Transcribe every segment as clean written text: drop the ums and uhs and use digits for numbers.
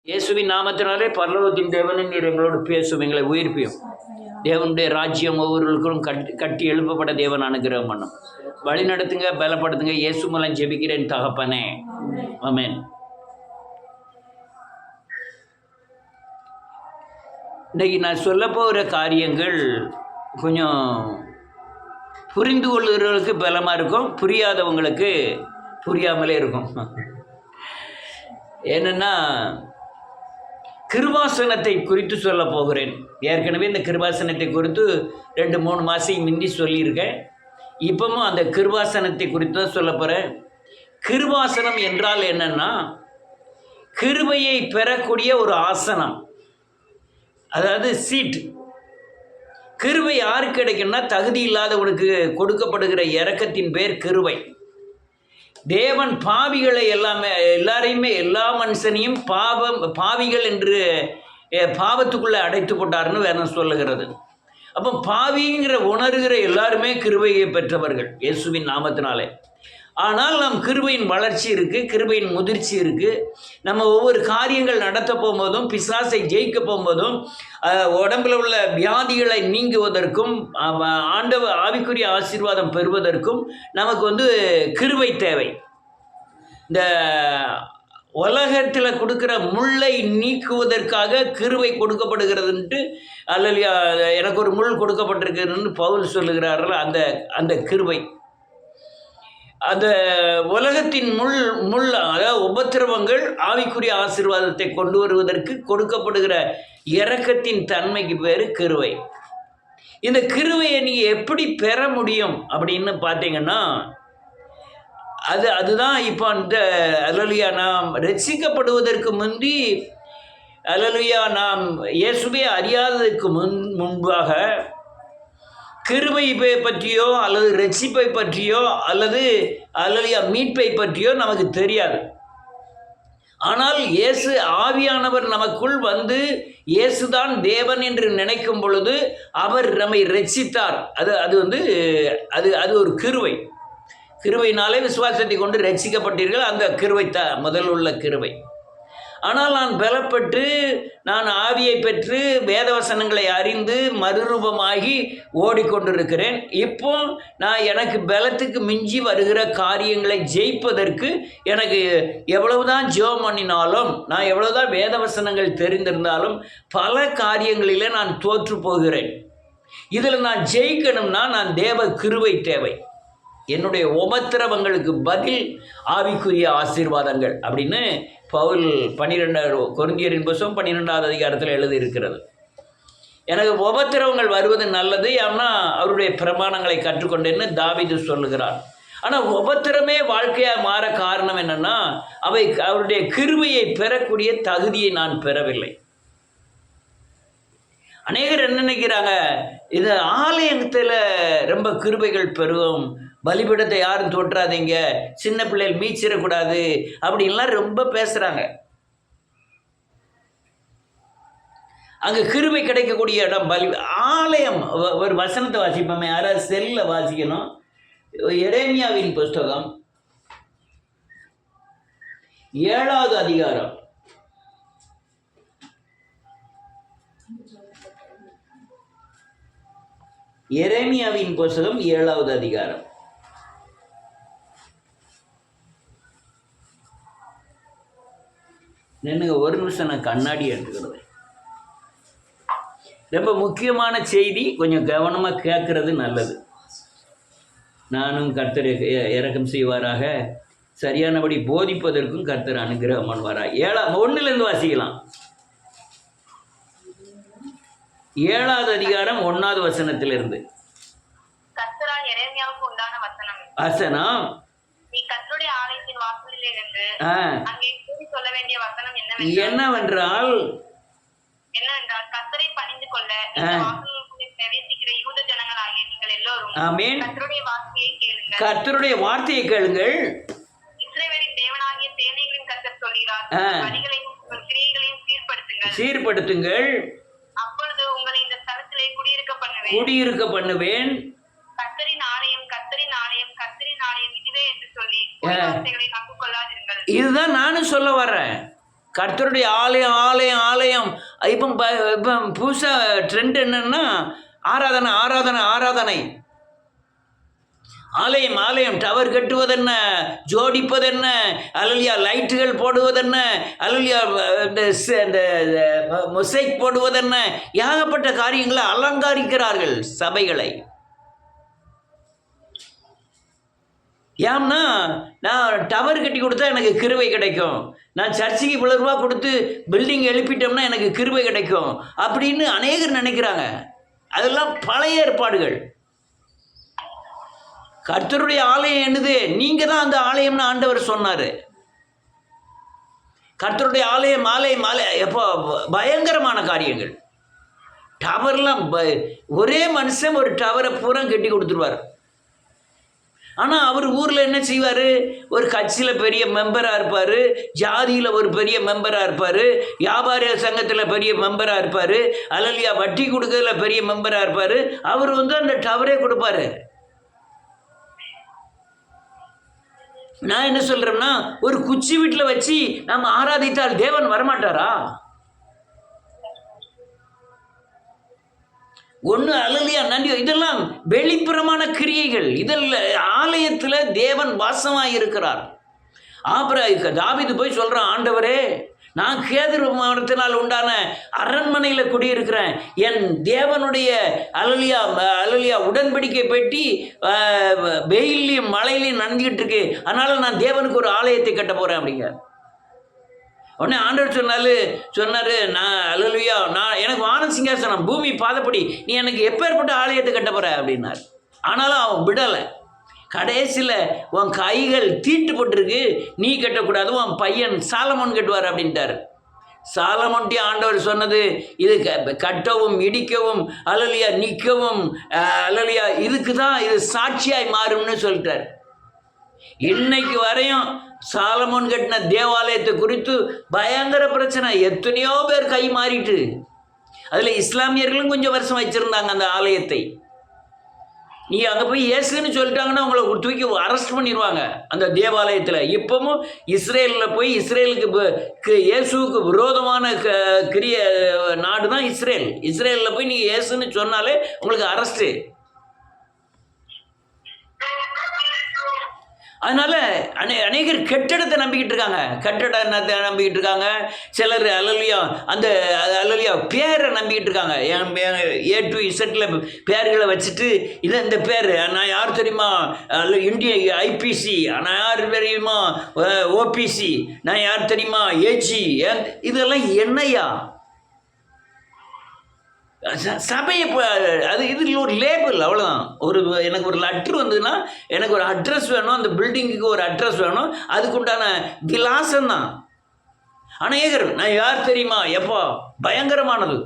இயேசுவின் நாமத்தினாலே பரலோகத்தின் தேவனின் எங்களோடு பேசும், எங்களை உயிர்ப்பியும். தேவனுடைய ராஜ்யம் ஒவ்வொருவருக்கும் கட்டி எழுப்பப்பட தேவன் அனுகிரகம் பண்ணும். வழி நடத்துங்க, பலப்படுத்துங்க. இயேசு மூலம் ஜெபிக்கிறேன் தகப்பனே, ஆமென். இன்றைக்கி நான் சொல்ல போகிற காரியங்கள் கொஞ்சம் புரிந்து கொள்கிறவர்களுக்கு பலமாக இருக்கும், புரியாதவங்களுக்கு புரியாமலே இருக்கும். என்னென்னா, கிருபாசனத்தை குறித்து சொல்ல போகிறேன். ஏற்கனவே இந்த கிருபாசனத்தை குறித்து 2-3 மாதம் முந்தி சொல்லியிருக்கேன். இப்பவும் அந்த கிருபாசனத்தை குறித்து தான் சொல்ல போகிறேன். கிருபாசனம் என்றால் என்னென்னா, கிருபையை பெறக்கூடிய ஒரு ஆசனம், அதாவது சீட். கிருபை யாருக்கு கிடைக்கும்னா, தகுதி இல்லாதவனுக்கு கொடுக்கப்படுகிற இரக்கத்தின் பேர் கிருபை. தேவன் பாவிகளை எல்லாரையுமே எல்லா மனுஷனையும் பாவிகள் என்று பாவத்துக்குள்ளே அடைத்து போட்டார்னு வேதம் சொல்லுகிறது. அப்போ பாவிங்கிற உணர்கிற எல்லாருமே கிருபையை பெற்றவர்கள் இயேசுவின் நாமத்தினாலே. ஆனால் நம் கிருபையின் வளர்ச்சி இருக்குது, கிருபையின் முதிர்ச்சி இருக்குது. நம்ம ஒவ்வொரு காரியங்கள் நடத்த போகும்போதும், பிசாசை ஜெயிக்க போகும்போதும், உடம்பில் உள்ள வியாதிகளை நீங்குவதற்கும், ஆவிக்குரிய ஆசீர்வாதம் பெறுவதற்கும் நமக்கு கிருபை தேவை. இந்த உலகத்தில் கொடுக்குற முள்ளை நீக்குவதற்காக கிருபை கொடுக்கப்படுகிறதுன்ட்டு, அல்லது எனக்கு ஒரு முள் கொடுக்கப்பட்டிருக்குதுன்னு பவுல் சொல்லுகிறார்கள். அந்த கிருபை, அந்த உலகத்தின் முள் அதாவது உபத்திரவங்கள் ஆவிக்குரிய ஆசீர்வாதத்தை கொண்டு வருவதற்கு கொடுக்கப்படுகிற இரக்கத்தின் தன்மைக்கு பேர் கிருபை. இந்த கிருபையை நீங்கள் எப்படி பெற முடியும் அப்படின்னு பார்த்தீங்கன்னா, அதுதான் இப்போ இந்த அல்லேலூயா, நாம் ரட்சிக்கப்படுவதற்கு முந்தி, அல்லேலூயா, நாம் இயேசுவை அறியாததற்கு முன்பாக கிருபை பற்றியோ அல்லது ரட்சிப்பை பற்றியோ அல்லது அல்லேலூயா மீட்பை பற்றியோ நமக்கு தெரியாது. ஆனால் இயேசு ஆவியானவர் நமக்குள் வந்து இயேசுதான் தேவன் என்று நினைக்கும் பொழுது அவர் நம்மை ரட்சித்தார். அது ஒரு கிருபை. கிருபையினாலே விசுவாசத்தை கொண்டு ரட்சிக்கப்பட்டீர்கள். அந்த கிருபை முதல் உள்ள கிருபை. ஆனால் நான் பலப்பட்டு, நான் ஆவியை பெற்று வேதவசனங்களை அறிந்து மறுரூபமாகி ஓடிக்கொண்டிருக்கிறேன். இப்போ எனக்கு பலத்துக்கு மிஞ்சி வருகிற காரியங்களை ஜெயிப்பதற்கு எனக்கு எவ்வளவுதான் ஜெபம் பண்ணினாலும், நான் எவ்வளவுதான் வேதவசனங்கள் தெரிந்திருந்தாலும் பல காரியங்களிலே நான் தோற்று போகிறேன். இதில் நான் ஜெயிக்கணும்னா நான் தேவ கிருபை தேவை. என்னுடைய உபத்திரவங்களுக்கு பதில் ஆவிக்குரிய ஆசீர்வாதங்கள் அப்படின்னு பவுல் 12 கொரிந்தியரின் புத்தகம் 12வது அதிகாரத்தில் எழுதியிருக்கிறது. எனக்கு உபத்திரவங்கள் வருவது நல்லது, ஏன்னா அவருடைய பிரமாணங்களை கற்றுக்கொண்டேன்னு தாவீது சொல்லுகிறார். ஆனால் உபத்திரமே வாழ்க்கையாக மாற காரணம் என்னென்னா, அவருடைய கிருபையை பெறக்கூடிய தகுதியை நான் பெறவில்லை. அநேகர் என்ன நினைக்கிறாங்க, இது ஆலயத்தில் ரொம்ப கிருபைகள் பெறும், பலிபீடத்தை யாரும் தோற்றாதீங்க, சின்ன பிள்ளைகள் மீச்சிடக்கூடாது அப்படின்லாம் ரொம்ப பேசுகிறாங்க. அங்கே கிருபை கிடைக்கக்கூடிய இடம் ஆலயம். ஒரு வசனத்தை வாசிப்போமே, யாராவது செல்லில் வாசிக்கணும். எரேமியாவின் புஸ்தகம் 7வது அதிகாரம். எரேமியாவின் புஸ்தகம் 7வது அதிகாரம். நின்னுங்க, ஒரு நிமிஷம் நான் கண்ணாடி எடுத்துக்கிறது. ரொம்ப முக்கியமான செய்தி, கொஞ்சம் கவனமாக கேட்கறது நல்லது. நானும் கர்த்தர் இரக்கம் செய்வாராக, சரியானபடி போதிப்பதற்கும் கர்த்தர் அனுகிரகம் பண்ணுவாராக. 1லேருந்து வாசிக்கலாம். 7வது அதிகாரம் 1வது வசனத்திலிருந்து. வசனம், என்னவென்றால், கர்த்தரை பணிந்து கொள்ள பிரவேசிக்கிற யூத ஜனங்களாகிய நீங்கள் எல்லோரும் ஆமென் கர்த்தருடைய வார்த்தையை கேளுங்கள். இஸ்ரவேலின் தேவனாகிய சேனைகளின் கர்த்தர் சொல்கிறார், வழிகளையும் கிரியைகளையும் சீர்படுத்துங்கள், அப்பொழுது உங்களை இந்த ஸ்தலத்திலே குடியிருக்க பண்ணுவேன். கர்த்தரின் ஆலயம், கர்த்தரின் ஆலயம், கர்த்தரின் ஆலயம் இதுவே என்று சொல்லி வார்த்தைகளை நம்பிக்கொள்ளாதீர்கள். இதுதான் நானும் சொல்ல வர்றேன். கர்த்தருடைய ஆலயம் ஆலயம் ஆலயம். இப்போ புதுசாக ட்ரெண்ட் என்னன்னா ஆராதனை ஆராதனை ஆராதனை. ஆலயம் ஆலயம். டவர் கட்டுவதென்ன, ஜோடிப்பதென்ன, அல்லலியா லைட்டுகள் போடுவதென்ன, அல்லலியா இந்த மொசைக் போடுவதென்ன, ஏகப்பட்ட காரியங்களை அலங்கரிக்கிறார்கள் சபைகளை. ஏன்னா நான் டவர் கட்டி கொடுத்தா எனக்கு கிருபை கிடைக்கும், நான் சர்ச்சுக்கு இவ்வளோ ரூபா கொடுத்து பில்டிங் எழுப்பிட்டோம்னா எனக்கு கிருபை கிடைக்கும் அப்படின்னு அநேகர் நினைக்கிறாங்க. அதெல்லாம் பழைய ஏற்பாடுகள். கர்த்தருடைய ஆலயம் என்னது? நீங்கள் தான் அந்த ஆலயம்னு ஆண்டவர் சொன்னார். கர்த்தருடைய ஆலயம் ஆலயம் ஆலயம். எப்போ பயங்கரமான காரியங்கள். டவர்லாம் ஒரே மனுஷன் ஒரு டவரை பூரா கட்டி கொடுத்துருவார். ஆனால் அவர் ஊரில் என்ன செய்வார்? ஒரு கட்சியில் பெரிய மெம்பராக இருப்பார், ஜாதியில் ஒரு பெரிய மெம்பராக இருப்பார், வியாபார சங்கத்தில் பெரிய மெம்பராக இருப்பார், அல்லலியா வட்டி கொடுக்கறதுல பெரிய மெம்பராக இருப்பார். அவர் அந்த டவரே கொடுப்பாரு. நான் என்ன சொல்கிறேன்னா, ஒரு குச்சி வீட்டில் வச்சு நம்ம ஆராதித்தால் தேவன் வரமாட்டாரா? ஒன்று அல்லலியா நன்றி. இதெல்லாம் வெளிப்புறமான கிரியைகள். இதெல்லாம் ஆலயத்தில் தேவன் வாசமாக இருக்கிறார். அப்புறம் தாவீது போய் சொல்கிறான், ஆண்டவரே நான் கேதுரு மரத்தினால் உண்டான அரண்மனையில் குடியிருக்கிறேன், என் தேவனுடைய அல்லலியா உடன்படிக்கை பெட்டி வெயிலையும் மழையிலையும் நனைஞ்சிக்கிட்டு இருக்கு, அதனால் நான் தேவனுக்கு ஒரு ஆலயத்தை கட்ட போகிறேன் அப்படிங்க. உடனே ஆண்டவர் சொன்னார், நான் அல்லலியா நான் எனக்கு வான சிங்காசனம் பூமி பாதப்படி, நீ எனக்கு எப்பேற்பட்ட ஆலயத்தை கட்ட போகிற அப்படின்னார். ஆனாலும் அவன் விடலை. கடைசியில் உன் கைகள் தீட்டுப்பட்டிருக்கு, நீ கட்டக்கூடாது, உன் பையன் சாலமோன் கட்டுவார் அப்படின்ட்டார். சாலமோன்ட்டி ஆண்டவர் சொன்னது இது கட்டவும் இடிக்கவும் அல்லலியா நிற்கவும் அல்லலியா இதுக்கு தான் இது சாட்சியாய் மாறும்னு சொல்லிட்டார். இன்னைக்கு வரையும் சாலமோன் கட்டின தேவாலயத்தை குறித்து பயங்கர பிரச்சனை. எத்தனையோ பேர் கை மாறிட்டு, அதில் இஸ்லாமியர்களும் கொஞ்சம் வருஷம் வச்சுருந்தாங்க அந்த ஆலயத்தை. நீ அங்கே போய் இயேசுன்னு சொல்லிட்டாங்கன்னா உங்களை தூக்கி அரெஸ்ட் பண்ணிடுவாங்க அந்த தேவாலயத்தில். இப்போவும் இஸ்ரேலில் போய் இஸ்ரேலுக்கு இயேசுவுக்கு விரோதமான கிரிய நாடு தான் இஸ்ரேல். இஸ்ரேலில் போய் நீங்கள் இயேசுன்னு சொன்னாலே உங்களுக்கு அரெஸ்ட்டு. அதனால் அநேகர் கெட்டிடத்தை நம்பிக்கிட்டு இருக்காங்க, கட்டடத்தை நம்பிக்கிட்டு இருக்காங்க. சிலர் அல்லலியா பேரை நம்பிக்கிட்டு இருக்காங்க. A to Z பேர்களை வச்சுட்டு இந்த பேர் நான் யார் தெரியுமா, இந்திய IPC, நான் யார் தெரியுமா OPC, நான் யார் தெரியுமா AG. இதெல்லாம் என்னையா சபையை அது இதில் ஒரு லேபிள், அவ்வளோதான். எனக்கு ஒரு லெட்ரு வந்ததுன்னா எனக்கு ஒரு அட்ரஸ் வேணும், அந்த பில்டிங்குக்கு ஒரு அட்ரஸ் வேணும், அதுக்குண்டான விலாசம்தான். அநேகர் நான் யார் தெரியுமா, எப்போ பயங்கரமானது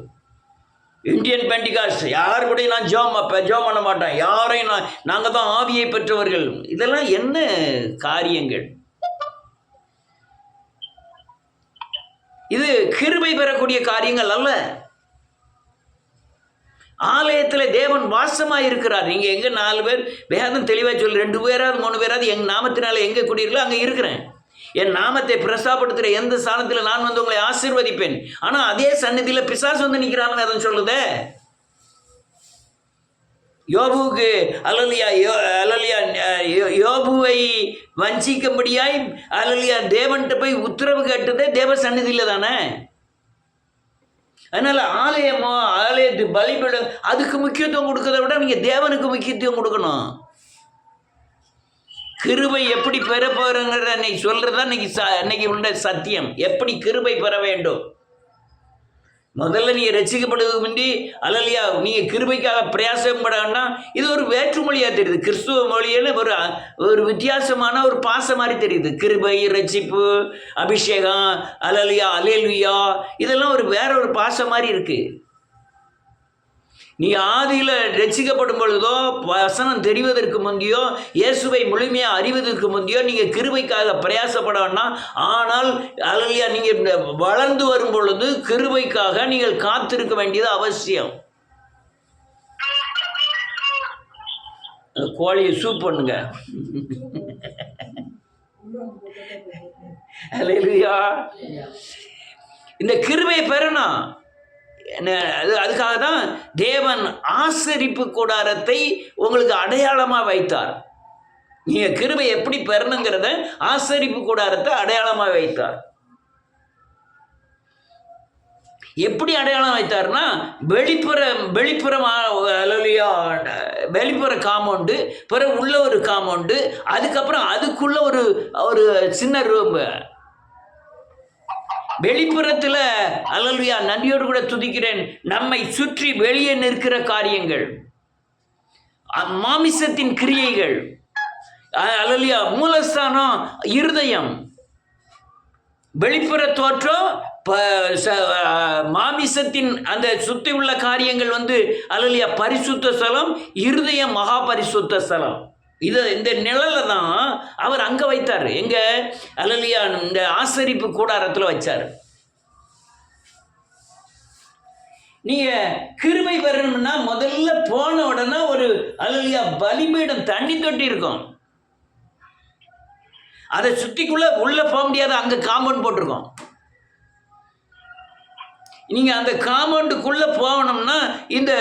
இந்தியன் பெண்டிகாஸ்ட், யார் கூட நான் ஜோம் பண்ண மாட்டேன், யாரையும் நாங்கள் தான் ஆவியை பெற்றவர்கள். இதெல்லாம் என்ன காரியங்கள்? இது கிருபை பெறக்கூடிய காரியங்கள் அல்ல. ஆலயத்தில் தேவன் வாசமாக இருக்கிறார். நீங்கள் எங்கே 4 பேர் வேதம் தெளிவாக சொல்லி 2 பேராது 3 பேராது எங்கள் நாமத்தினால எங்கே குடியிருக்கோ அங்கே இருக்கிறேன். என் நாமத்தை பிரசாப்படுத்துகிற எந்த ஸ்தானத்தில் நான் உங்களை ஆசீர்வதிப்பேன். ஆனால் அதே சந்நிதியில் பிசாசு நிற்கிறான்னு அதை சொல்லுதே. யோபுவுக்கு யோபுவை வஞ்சிக்கும்படியாய் தேவன்கிட்ட போய் உத்தரவு கேட்டதே தேவ சந்நிதியில் தானே. அதனால் ஆலயத்து பலிபீடம் அதுக்கு முக்கியத்துவம் கொடுக்கறத விட நீங்கள் தேவனுக்கு முக்கியத்துவம் கொடுக்கணும். கிருபை எப்படி பெற போகிறங்கிற இன்னைக்கு சொல்கிறதா இன்னைக்கு உள்ள சத்தியம். எப்படி கிருபை பெற வேண்டும்? முதல்ல நீங்கள் ரசிக்கப்படுவதுக்கு முந்தி நீங்கள் கிருபைக்காக பிரயாசப்பட வேண்டாம். இது ஒரு வேற்றுமொழியாக தெரியுது. கிறிஸ்துவ மொழியில் ஒரு வித்தியாசமான ஒரு பாசம் மாதிரி தெரியுது. கிருபை, ரட்சிப்பு, அபிஷேகம், அலேலுயா இதெல்லாம் வேற ஒரு பாசம் மாதிரி இருக்குது. நீ ஆதியில் ரட்சிக்கப்படும் பொழுதோ, வசனம் தெரிவதற்கு முந்தையோ, இயேசுவை முழுமையாக அறிவதற்கு முந்தையோ நீங்கள் கிருபைக்காக பிரயாசப்பட வேண்டாம். ஆனால் நீங்கள் வளர்ந்து வரும் பொழுது கிருபைக்காக நீங்கள் காத்திருக்க வேண்டியது அவசியம். கோழியை சூப் பண்ணுங்க. அல்லேலூயா. இந்த கிருபையை பெறணும். அதுக்காக தான் தேவன் ஆசரிப்பு கூடாரத்தை உங்களுக்கு அடையாளமாக வைத்தார். நீங்கள் கிருபை எப்படி பெறணுங்கிறத ஆசரிப்பு கூடாரத்தை அடையாளமாக வைத்தார். எப்படி அடையாளம் வைத்தார்னா, வெளிப்புற காம்பவுண்டு, பிறகு உள்ள ஒரு காம்பவுண்டு, அதுக்கப்புறம் அதுக்குள்ள ஒரு சின்ன ரூம். வெளிப்புறத்தில் அல்லேலூயா நன்றியோடு கூட துதிக்கிறேன், நம்மை சுற்றி வெளியே நிற்கிற காரியங்கள், மாமிசத்தின் கிரியைகள், அல்லேலூயா மூலஸ்தானம் இருதயம், வெளிப்புற தோற்றம் மாமிசத்தின் அந்த சுத்தி உள்ள காரியங்கள் அல்லேலூயா பரிசுத்த ஸ்தலம், இருதயம் மகா பரிசுத்த ஸ்தலம். இந்த நிழல தான் அவர் அங்கே வைத்தார். எங்க அல்லேலூயா இந்த ஆசரிப்பு கூடாரத்தில் வச்சார். நீங்க கிருபை பெறணும்னா முதல்ல போன உடனே ஒரு அல்லேலூயா பலிபீடம் தண்ணி தொட்டி இருக்கும். அதை சுத்திக்குள்ள உள்ள போக முடியாது, அங்க காம்பவுண்ட் போட்டிருக்கோம். நீங்க அந்த காம்பவுண்டுக்குள்ள போகணும்னா இந்த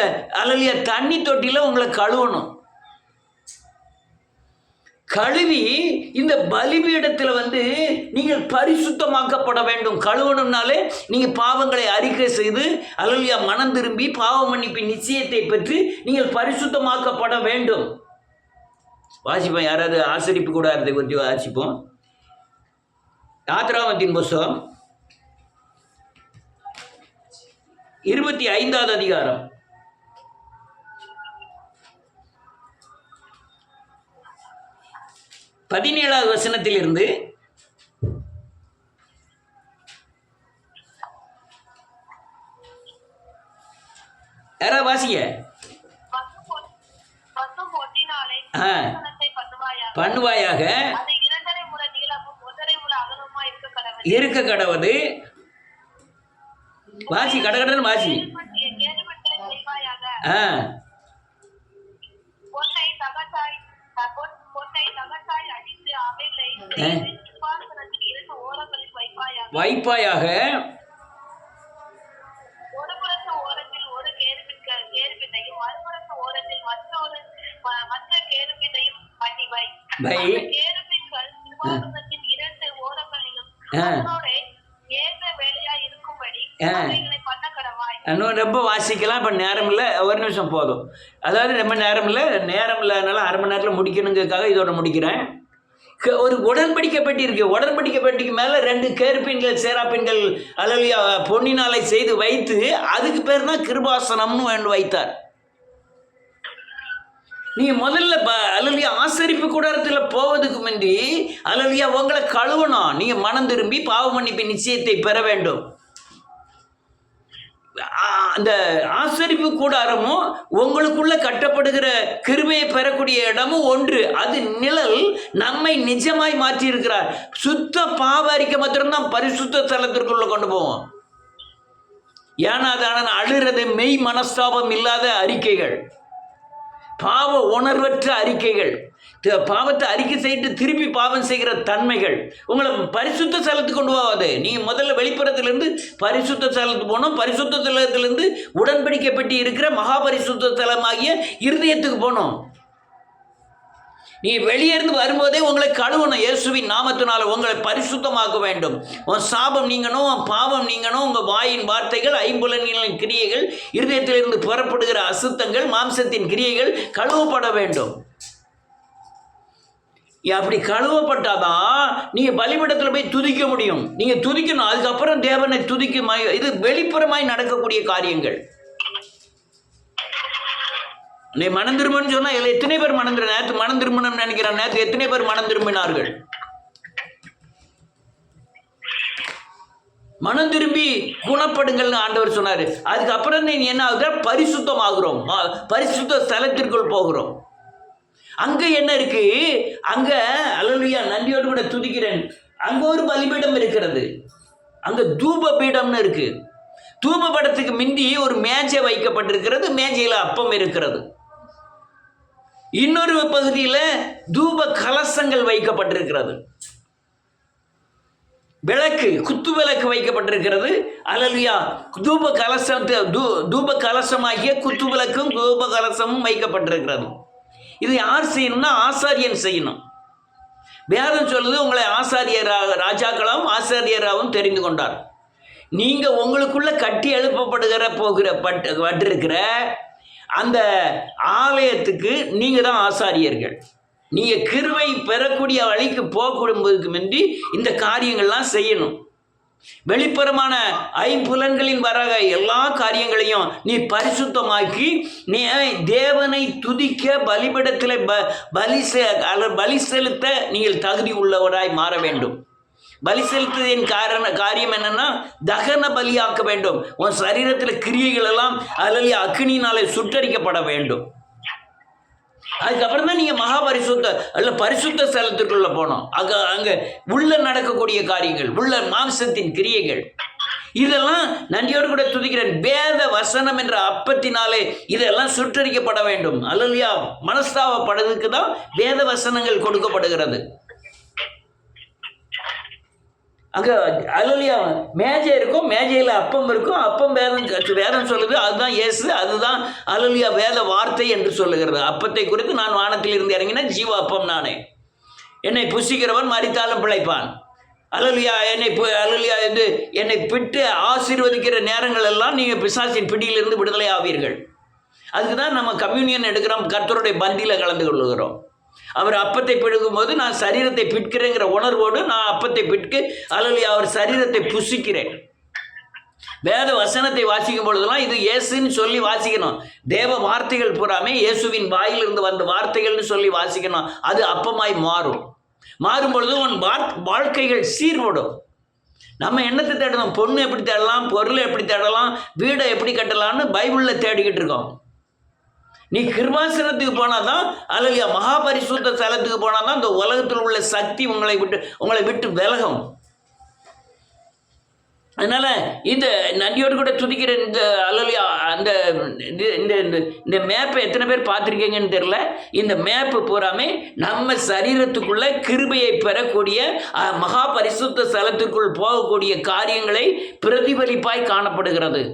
அல்லேலூயா தண்ணி தொட்டியில உங்களை கழுவணும். கழுவி இந்த பலிபீடத்தில் நீங்கள் பரிசுத்தமாக்கப்பட வேண்டும். கழுவணும்னாலே நீங்கள் பாவங்களை அறிக்கை செய்து அல்லேலூயா மனம் திரும்பி பாவ மன்னிப்பின் நிச்சயத்தை பெற்று நீங்கள் பரிசுத்தமாக்கப்பட வேண்டும். வாசிப்போம், யாராவது ஆசரிப்பு கூடாரத்தை குறித்து வாசிப்போம். யாத்திராகமத்தின் புத்தகம் 25வது அதிகாரம் 17வது வசனத்திலிருந்து யாரா வாசிங்க. பண்ணுவாயாக இருக்க கடவுது. வாசி கடகடன் வாசி. வைப்பாயாக ரொம்ப வாசிக்கலாம். இப்போ நேரம் இல்லை, ஒரு நிமிஷம் போதும். அதாவது ரொம்ப நேரம் இல்லைனால அரை மணி நேரத்தில் முடிக்கணுங்கிறதுக்காக இதோட முடிக்கிறேன். ஒரு உடன்படிக்கை பெட்டி இருக்கு. உடன்படிக்கை பெட்டிக்கு மேலே 2 கேருபீன்கள் சேராபீன்கள் அல்லேலூயா பொன்னினாலை செய்து வைத்து அதுக்கு பேர் தான் கிருபாசனம்னு வைத்தார். நீங்க முதல்ல அல்லேலூயா ஆசரிப்பு கூடாரத்தில் போவதுக்கு முந்தி அல்லேலூயா உங்களை கழுவணும். நீங்க மனம் திரும்பி பாவ மன்னிப்பின் நிச்சயத்தை பெற வேண்டும். அந்த ஆசரிப்பு கூடாரமும் உங்களுக்குள்ள கட்டப்படுகிற கிருபையை பெறக்கூடிய இடமும் ஒன்று. அது நிழல் நம்மை நிஜமாய் மாற்றி இருக்கிறார். சுத்த பாவ அறிக்கை மாத்திரம்தான் பரிசுத்த ஸ்தலத்திற்குள்ள கொண்டு போவோம். ஏன்னா அதான அழுறது மெய் மனஸ்தாபம் இல்லாத அறிக்கைகள், பாவ உணர்வற்ற அறிக்கைகள், பாவத்தை அறிக்கை செய்து திருப்பி பாவம் செய்கிற தன்மைகள் உங்களை பரிசுத்த ஸ்தலத்துக்கு கொண்டு போகாது. நீங்கள் முதல்ல வெளிப்புறத்திலிருந்து பரிசுத்த ஸ்தலத்துக்கு போகணும். பரிசுத்த ஸ்தலத்திலிருந்து உடன்படிக்கை பெட்டி இருக்கிற மகா பரிசுத்த ஸ்தலமாகிய இருதயத்துக்கு போகணும். நீங்கள் வெளியே இருந்து வரும்போதே உங்களை கழுவணும். இயேசுவின் நாமத்தினால உங்களை பரிசுத்தமாக்க வேண்டும். உன் சாபம் நீங்கணும், உன் பாவம் நீங்கணும். உங்கள் வாயின் வார்த்தைகள், ஐம்புலன்களின் கிரியைகள், இருதயத்திலிருந்து புறப்படுகிற அசுத்தங்கள், மாம்சத்தின் கிரியைகள் கழுவப்பட வேண்டும். அப்படி கழுவப்பட்டாதான் நீங்கள் பலிபீடத்தில் போய் துதிக்க முடியும். நீங்கள் துதிக்கணும். அதுக்கப்புறம் தேவனை துதிக்கும். இது வெளிப்புறமாய் நடக்கக்கூடிய காரியங்கள். நீ மனம் திரும்பன்னு சொன்னா எத்தனை பேர் நேற்று மனம் திரும்பணும்னு நினைக்கிறான். நேற்று எத்தனை பேர் மனம் திரும்பினார்கள்? மனம் திரும்பி குணப்படுங்கள்னு ஆண்டவர் சொன்னாரு. அதுக்கப்புறம் நீ என்ன ஆகுது? பரிசுத்தமாகிறோம். பரிசுத்த ஸ்தலத்திற்குள் போகிறோம். அங்க என்ன இருக்கு? அங்க அல்லேலூயா நன்றியோடு கூட துதிக்கிறேன். அங்க ஒரு பலிபீடம் இருக்கிறது. அங்க தூப பீடம்னு இருக்கு. தூப படத்துக்கு மிந்தி ஒரு மேஜை வைக்கப்பட்டிருக்கிறது. மேஜையில் அப்பம் இருக்கிறது. இன்னொரு பகுதியில் தூப கலசங்கள் வைக்கப்பட்டிருக்கிறது. விளக்கு, குத்து விளக்கு வைக்கப்பட்டிருக்கிறது. அல்லேலூயா. தூப கலசமாகிய குத்து விளக்கும் தூப கலசமும் வைக்கப்பட்டிருக்கிறது. இது யார் செய்யணும்னா ஆசாரியன் செய்யணும். வேதம் சொல்லுது, உங்களை ராஜாக்களாகவும் ஆசாரியராகவும் தெரிந்து கொண்டார். நீங்க உங்களுக்குள்ள கட்டி எழுப்பப்படுகிற பட்டிருக்கிற அந்த ஆலயத்துக்கு நீங்க தான் ஆசாரியர்கள். நீங்க கிருபை பெறக்கூடிய வழிக்கு போகும்போதுக்கு முந்தி இந்த காரியங்கள்லாம் செய்யணும். வெளிப்புறமான ஐம்புலன்களின் வராக எல்லா காரியங்களையும் நீ பரிசுத்தமாக்கி நீ தேவனை துதிக்க பலிபீடத்தில் பலி செலுத்த நீங்கள் தகுதி உள்ளவராய் மாற வேண்டும். பலி செலுத்துவதின் காரியம் என்னன்னா தகன பலியாக்க வேண்டும். உன் சரீரத்தில் கிரியைகள் எல்லாம் அதில் அக்னியினாலே சுட்டரிக்கப்பட வேண்டும். அதுக்கப்புறம் தான் நீங்கள் பரிசுத்த ஸ்தலத்திற்குள்ள போனோம். அங்கே உள்ள நடக்கக்கூடிய காரியங்கள், உள்ள மாம்சத்தின் கிரியைகள், இதெல்லாம் நன்றியோடு கூட துதிக்கிறேன். வேத வசனம் என்ற அப்பத்தினாலே இதெல்லாம் சுற்றறிக்கப்பட வேண்டும். அல்லையா, மனஸ்தாபப்படுறதுக்கு தான் வேத வசனங்கள் கொடுக்கப்படுகிறது. அங்கே அல்லையா மேஜை இருக்கும், மேஜையில் அப்பம் இருக்கும், அப்பம் வேதம் சொல்லுது, அதுதான் இயேசு, அதுதான் அல்லையா வேத வார்த்தை என்று சொல்லுகிறது. அப்பத்தை குறித்து நான் வானத்தில் இருந்து இறங்கின ஜீவ அப்பம் நானே, என்னை புசிக்கிறவன் மரித்தாலும் பிழைப்பான். அல்லையா என்னை பிட்டு ஆசீர்வதிக்கிற நேரங்கள் எல்லாம் நீங்கள் பிசாசின் பிடியிலிருந்து விடுதலை ஆவீர்கள். அதுக்கு தான் நம்ம கம்யூனியன் எடுக்கிறோம், கர்த்தருடைய பந்தியில் கலந்து கொள்ளுகிறோம். அவர் அப்பத்தை பிடுங்கும்போது நான் சரீரத்தை பிட்கிறேங்கிற உணர்வோடு நான் அப்பத்தை பிட்கு அல்லையா அவர் சரீரத்தை புசிக்கிறேன். வேத வசனத்தை வாசிக்கும் பொழுதுலாம் இது இயேசுன்னு சொல்லி வாசிக்கணும். தேவ வார்த்தைகள் பூராமே இயேசுவின் வாயிலிருந்து வந்த வார்த்தைகள்னு சொல்லி வாசிக்கணும். அது அப்பமாய் மாறும் பொழுது உன் வாழ்க்கைகள் சீர்படும். நம்ம என்னத்தை தேடணும்? பொண்ணு எப்படி தேடலாம், பொருளை எப்படி தேடலாம், வீடை எப்படி கட்டலாம்னு பைபிளில் தேடிக்கிட்டு இருக்கோம். நீ கிருபாசனத்துக்கு போனால் தான், அல்லையா மகாபரிசுத்த ஸ்தலத்துக்கு போனால் தான் இந்த உலகத்தில் உள்ள சக்தி உங்களை விட்டு விலகும். அதனால் இந்த நன்றியோடு கூட துதிக்கிற இந்த அல்லையா அந்த இந்த மேப்பை எத்தனை பேர் பார்த்துருக்கீங்கன்னு தெரியல. இந்த மேப்பு பூராமே நம்ம சரீரத்துக்குள்ள கிருபையை பெறக்கூடிய மகா பரிசுத்த ஸ்தலத்துக்குள் போகக்கூடிய காரியங்களை பிரதிபலிப்பாய் காணப்படுகிறது.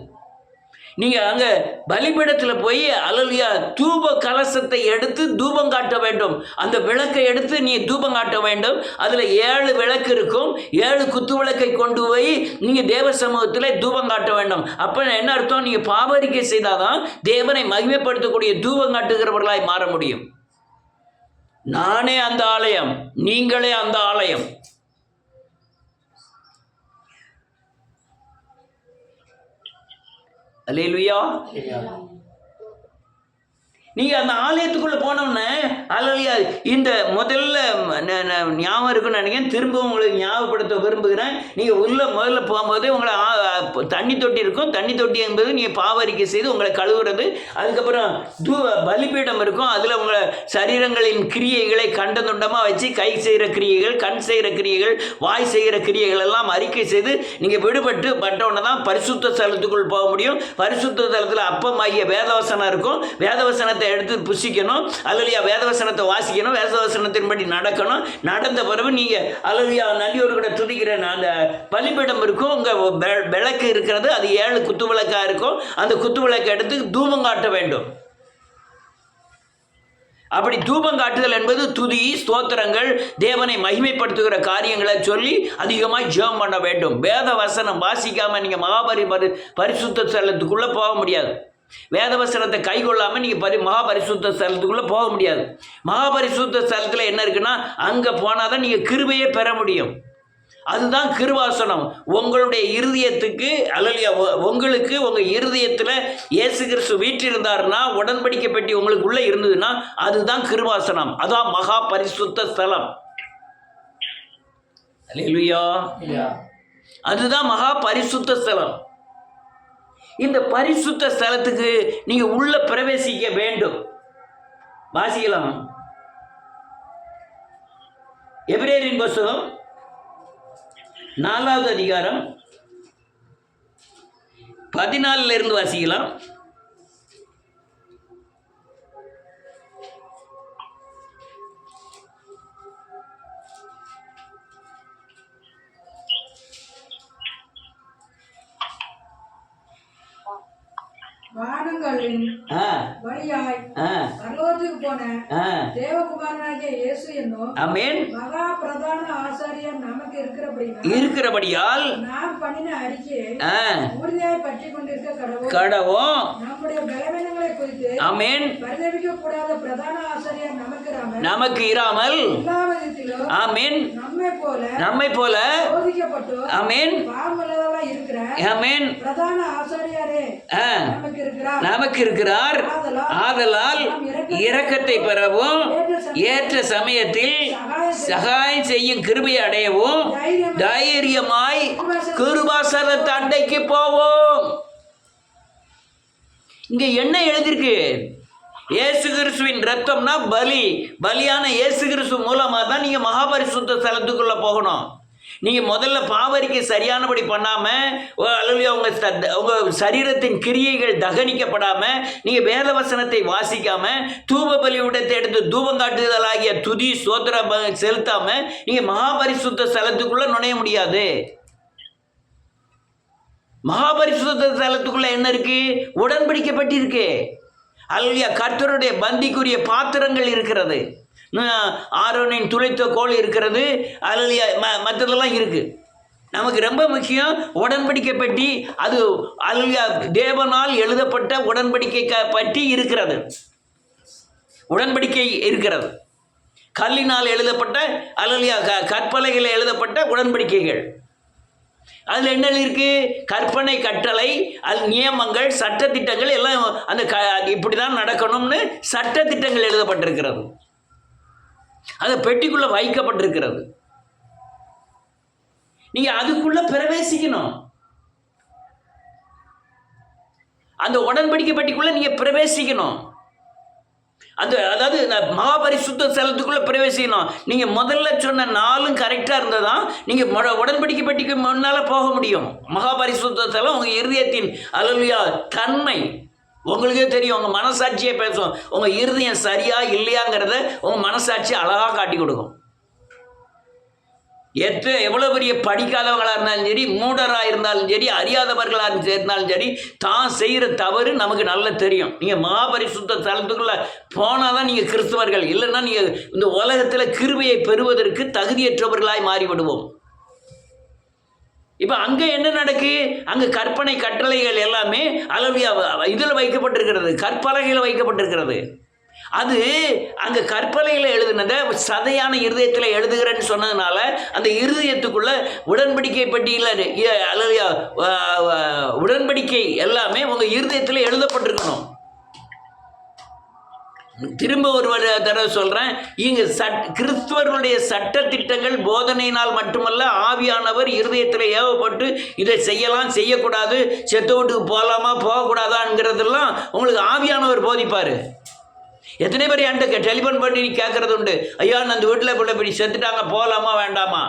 நீங்கள் அங்கே பலிபீடத்தில் போய் அல்லையா தூப கலசத்தை எடுத்து தூபம் காட்ட வேண்டும். அந்த விளக்கை எடுத்து நீ தூபம் காட்ட வேண்டும். அதில் 7 விளக்கு இருக்கும். 7 குத்து விளக்கை கொண்டு போய் நீங்கள் தேவ சமூகத்தில் தூபம் காட்ட வேண்டும். அப்போ என்ன அர்த்தம்? நீங்கள் பாவரிக்கை செய்தாதான் தேவனை மகிமைப்படுத்தக்கூடிய தூபம் காட்டுகிறவர்களாய் மாற முடியும். நானே அந்த ஆலயம், நீங்களே அந்த ஆலயம். அல்லேலூயா. நீங்கள் அந்த ஆலயத்துக்குள்ளே போனோம்னே அல்லையா இந்த முதல்ல ஞாபகம் இருக்குன்னு நினைக்கிறேன். திரும்பவும் உங்களுக்கு ஞாபகப்படுத்த விரும்புகிறேன். நீங்கள் முதல்ல போகும்போது உங்களை தண்ணி தொட்டி இருக்கும். தண்ணி தொட்டி என்பது நீங்கள் பாவரிக்கை செய்து உங்களை கழுவுறது. அதுக்கப்புறம் பலிபீடம் இருக்கும். அதில் உங்களை சரீரங்களின் கிரியைகளை கண்ட துண்டமாக வச்சு கை செய்கிற கிரியைகள், கண் செய்கிற கிரியைகள், வாய் செய்கிற கிரியைகள் எல்லாம் அறிக்கை செய்து நீங்கள் பட்டவுடனே தான் பரிசுத்த ஸ்தலத்துக்குள் போக முடியும். பரிசுத்த ஸ்தலத்தில் அப்பமாகிய வேதவசனம் இருக்கும். வேதவசனத்தை எடுத்து புசிக்கணும். அல்லையா வேதவசனத்தை வாசிக்கணும். வேதவசனத்தின்படி நடக்கணும். நடந்த பிறகு நீங்க அல்லையா நன்றியோடு கூட துதிக்கிறேன். அந்த பலிபீடம் இருக்கும், உங்க விளக்கு இருக்கிறது, அது 7 குத்து விளக்கா இருக்கும். அந்த குத்து விளக்கை எடுத்து தூபம் காட்ட வேண்டும். அப்படி தூபம் காட்டுதல் என்பது துதி, ஸ்தோத்திரங்கள், தேவனை மகிமைப்படுத்துகிற காரியங்களை சொல்லி அதிகமாக ஜெபம் பண்ண வேண்டும். வேத வசனம் வாசிக்காம நீங்க பரிசுத்த ஸ்தலத்துக்குள்ள போக முடியாது. வேதவசனத்தை கை கொள்ளாமல் நீங்கள் மகாபரிசுத்த ஸ்தலத்துக்குள்ளே போக முடியாது. மகாபரிசுத்த ஸ்தலத்தில் என்ன இருக்குன்னா, அங்கே போனால் தான் நீங்கள் கிருபையே பெற முடியும். அதுதான் கிருபாசனம். உங்களுடைய இருதயத்துக்கு அல்லையா உங்களுக்கு உங்கள் இருதயத்தில் இயேசு கிறிஸ்து வீற்றிருந்தாருன்னா, உடன்படிக்கை பெட்டி உங்களுக்கு உள்ளே இருந்ததுன்னா அதுதான் கிருபாசனம். அதான் மகா பரிசுத்த ஸ்தலம். அல்லேலூயா. அதுதான் மகா பரிசுத்த ஸ்தலம். இந்த பரிசுத்த ஸ்தலத்துக்கு நீங்க உள்ள பிரவேசிக்க வேண்டும். வாசிக்கலாம். எபிரேயரின் புத்தகம் 4வது அதிகாரம் 14 இருந்து வாசிக்கலாம். வானங்களின் வழியாய் பரலோகத்துக்கு போன தேவகுமாரனாகிய இயேசு என்னும் ஆமென் மகா பிரதான ஆசாரியர் நமக்கு இருக்கிறபடியால் நாம் பண்ணின அறிக்கையை உறுதியாய் பற்றி கொண்டிருக்க கடவோம். நம்முடைய பலவீனங்களை குறித்து ஆமென் பரிதபிக்க கூடாத பிரதான ஆசாரியர் நமக்கு இராமல் எல்லா விதத்திலும் ஆமென் நம்மை போல சோதிக்கப்பட்டு ஆமென் பாவமுள்ளவராய் இருக்கிற ஆமென் பிரதான ஆசாரியரே நமக்கு இருக்கிறார். ஆதலால் இரக்கத்தை பெறவும் ஏற்ற சமயத்தில் சகாயம் செய்யும் கிருபை அடையவும் தைரியமாய் கிருபாசன தண்டைக்கு போவோம். இங்க என்ன எழுதிருக்கு? இயேசு கிறிஸ்துவின் ரத்தம்னா பலியான இயேசு கிறிஸ்து மூலமா தான் நீங்க மகாபரிசுத்த ஸ்தலத்துக்குள்ள போகணும். நீங்கள் முதல்ல பாவரிக்கை சரியானபடி பண்ணாமல் அல்லது உங்கள் சரீரத்தின் கிரியைகள் தகனிக்கப்படாமல் நீங்கள் வேத வசனத்தை வாசிக்காமல் தூப பலியுடத்தை எடுத்து தூபம் காட்டுதலாகிய துதி சோத்திர செலுத்தாமல் நீங்கள் மகாபரிசுத்த ஸ்தலத்துக்குள்ளே நுழைய முடியாது. மகாபரிசுத்த ஸ்தலத்துக்குள்ளே என்ன இருக்குது? உடன்படிக்கப்பட்டிருக்கு. அல்லையா கர்த்தருடைய பந்திக்குரிய பாத்திரங்கள் இருக்கிறது. ஆரோனின் துளைத்த கோல் இருக்கிறது. அதில் மற்றதெல்லாம் இருக்குது. நமக்கு ரொம்ப முக்கியம் உடன்படிக்கை பற்றி. அது அல்லையா தேவனால் எழுதப்பட்ட உடன்படிக்கை பற்றி இருக்கிறது. உடன்படிக்கை இருக்கிறது. கல்லினால் எழுதப்பட்ட அல்லையா கற்பலகையில் எழுதப்பட்ட உடன்படிக்கைகள். அதில் என்ன இருக்கு? கற்பனை, கட்டளை, அது நியமங்கள், சட்டத்திட்டங்கள் எல்லாம் அந்த இப்படி தான் நடக்கணும்னு சட்டத்திட்டங்கள் எழுதப்பட்டிருக்கிறது. அது பெட்டிக்குள்ள வைக்கப்பட்டிருக்கிறது. நீங்க அதுக்குள்ள பிரவேசிக்கணும். அந்த உடன்படிக்கை பெட்டிக்குள்ள நீங்க பிரவேசிக்கணும். அதாவது மகாபரிசுத்த ஸ்தலத்துக்குள்ள பிரவேசிக்கணும். நீங்க முதல்ல சொன்ன நாளும் கரெக்டா இருந்ததான் நீங்க உடன்படிக்கை பெட்டிக்கு முன்னால போக முடியும். மகாபரிசுத்த ஸ்தலம் உங்க இருதயத்தின் அல்லேலூயா தன்மை உங்களுக்கே தெரியும். உங்கள் மனசாட்சியே பேசும். உங்கள் இருதயம் சரியா இல்லையாங்கிறத உங்கள் மனசாட்சி அழகாக காட்டி கொடுக்கும். எவ்வளோ பெரிய படிக்காதவங்களாக இருந்தாலும் சரி, மூடராக இருந்தாலும் சரி, அறியாதவர்களாக இருந்தாலும் சரி, தான் செய்கிற தவறு நமக்கு நல்லா தெரியும். நீங்கள் மகாபரிசுத்த ஸ்தலத்துக்குள்ளே போனால் தான் நீங்கள் கிறிஸ்தவர்கள். இல்லைன்னா நீங்கள் இந்த உலகத்தில் கிருபையை பெறுவதற்கு தகுதியற்றவர்களாய் மாறிவிடுவோம். இப்போ அங்கே என்ன நடக்கு? அங்கே கற்பனை கட்டளைகள் எல்லாமே அளவியா இதில் வைக்கப்பட்டிருக்கிறது, கற்பலகையில் வைக்கப்பட்டிருக்கிறது. அது அங்கே கற்பலையில் எழுதுனதை சதையான இருதயத்தில் எழுதுகிறேன்னு சொன்னதுனால அந்த இருதயத்துக்குள்ள உடன்படிக்கை பட்டியல அளவியா உடன்படிக்கை எல்லாமே உங்கள் இருதயத்தில் எழுதப்பட்டிருக்கணும். திரும்ப ஒரு தடவை சொல்கிறேன். இங்கே கிறிஸ்துவர்களுடைய சட்ட திட்டங்கள் போதனையினால் மட்டுமல்ல, ஆவியானவர் இருதயத்தில் ஏவப்பட்டு இதை செய்யலாம் செய்யக்கூடாது, செத்த வீட்டுக்கு போகலாமா போகக்கூடாதாங்கிறதெல்லாம் உங்களுக்கு ஆவியானவர் போதிப்பார். எத்தனை பேர் என்கிட்ட டெலிஃபோன் பண்ணி கேட்கறது உண்டு, ஐயா அந்த வீட்டில் கூட இப்படி செத்துட்டாங்க போகலாமா வேண்டாமா?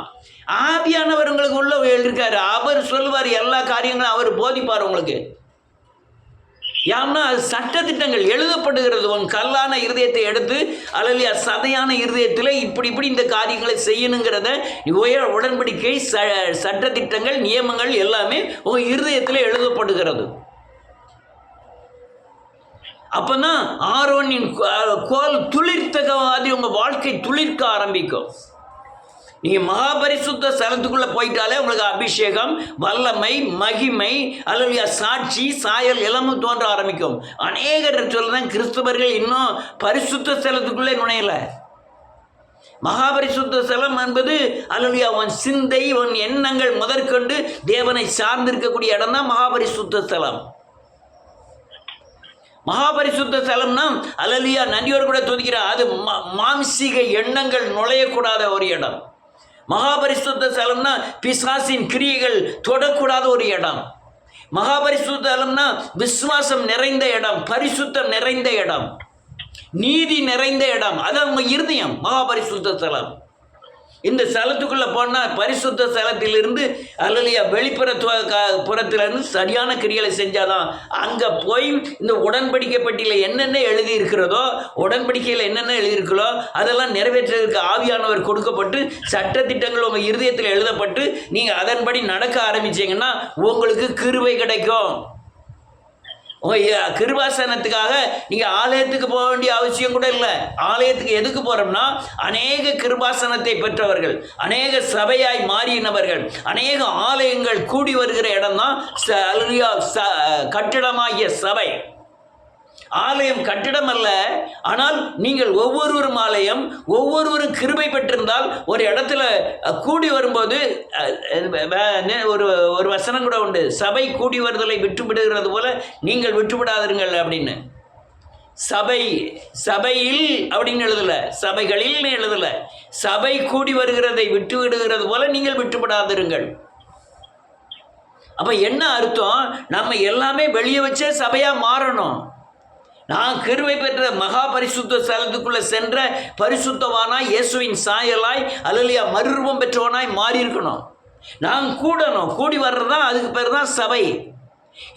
ஆவியானவர் உங்களுக்கு உள்ள இருக்காரு. அவர் சொல்லுவார், எல்லா காரியங்களும் அவர் போதிப்பார் உங்களுக்கு. ஏன்னா அது சட்டத்திட்டங்கள் எழுதப்படுகிறது. உன் கல்லான இருதயத்தை எடுத்து அல்லது சதையான இருதயத்தில் இப்படி இந்த காரியங்களை செய்யணுங்கிறத உடன்படிக்கை சட்டத்திட்டங்கள் நியமங்கள் எல்லாமே உங்கள் இருதயத்தில் எழுதப்படுகிறது. அப்போதான் ஆரோனின் கோல் துளிர்த்த மாதிரி உங்கள் வாழ்க்கை துளிர்க்க ஆரம்பிக்கும். நீங்கள் மகாபரிசுத்த ஸ்தலத்துக்குள்ளே போயிட்டாலே உங்களுக்கு அபிஷேகம், வல்லமை, மகிமை, அல்லது சாட்சி, சாயல் எல்லாமே தோன்ற ஆரம்பிக்கும். அநேகர் சொல்லதான் கிறிஸ்தவர்கள் இன்னும் பரிசுத்த ஸ்தலத்துக்குள்ளே நுழையலை. மகாபரிசுத்த ஸ்தலம் என்பது அல்லது உன் சிந்தை, உன் எண்ணங்கள் முதற்கொண்டு தேவனை சார்ந்திருக்கக்கூடிய இடம் தான் மகாபரிசுத்த ஸ்தலம். மகாபரிசுத்த ஸ்தலம்னா அல்லலியா நன்றியோடு கூட துதிக்கிறார். அது மாம்சீக எண்ணங்கள் நுழையக்கூடாத ஒரு இடம். மகாபரிசுத்த ஸ்தலம்னா பிசாசின் கிரியைகள் தொடக்கூடாத ஒரு இடம். மகாபரிசுத்த ஸ்தலம்னா விசுவாசம் நிறைந்த இடம், பரிசுத்தம் நிறைந்த இடம், நீதி நிறைந்த இடம். அது அவங்க இருதயம் மகாபரிசுத்த ஸ்தலம். இந்த ஸ்தலத்துக்குள்ளே போனால் பரிசுத்த ஸ்தலத்திலிருந்து அல்லலையா வெளிப்புற புறத்திலிருந்து சரியான கிரியைகளை செஞ்சாதான் அங்கே போய் இந்த உடன்படிக்கை பட்டியலில் என்னென்ன எழுதியிருக்கிறதோ, உடன்படிக்கையில் என்னென்ன எழுதியிருக்கிறோ அதெல்லாம் நிறைவேற்றுவதற்கு ஆவியானவர் கொடுக்கப்பட்டு சட்டத்திட்டங்கள் உங்கள் இருதயத்தில் எழுதப்பட்டு நீங்கள் அதன்படி நடக்க ஆரம்பிச்சிங்கன்னா உங்களுக்கு கிருபை கிடைக்கும். உங்கள் கிருபாசனத்துக்காக நீங்கள் ஆலயத்துக்கு போக வேண்டிய அவசியம் கூட இல்லை. ஆலயத்துக்கு எதுக்கு போகிறோம்னா, அநேக கிருபாசனத்தை பெற்றவர்கள், அநேக சபையாய் மாறினவர்கள், அநேக ஆலயங்கள் கூடி வருகிற இடம்தான் கட்டிடமாகிய சபை. ஆலயம் கட்டிடம் அல்ல. ஆனால் நீங்கள் ஒவ்வொருவரும் ஆலயம், ஒவ்வொருவரும் கிருபை பெற்றிருந்தால் ஒரு இடத்துல கூடி வரும்போது ஒரு வசனம் கூட உண்டு, சபை கூடி வருதலை விட்டுவிடுகிறது போல நீங்கள் விட்டுவிடாதீர்கள் அப்படின்னு. சபையில் அப்படின்னு எழுதலை, சபைகளில் எழுதலை. சபை கூடி வருகிறதை விட்டு விடுகிறது போல நீங்கள் விட்டுவிடாதிருங்கள். அப்போ என்ன அர்த்தம்? நம்ம எல்லாமே வெளியே வச்சே சபையாக மாறணும். நான் கிருபை பெற்ற மகா பரிசுத்த ஸ்தலத்துக்குள்ளே சென்ற பரிசுத்தவானாய், இயேசுவின் சாயலாய், அல்லேலூயா, மறுரூபம் பெற்றவனாய் மாறி இருக்கணும். நான் கூடணும். கூடி வர்றதா அதுக்கு பேர் தான் சபை.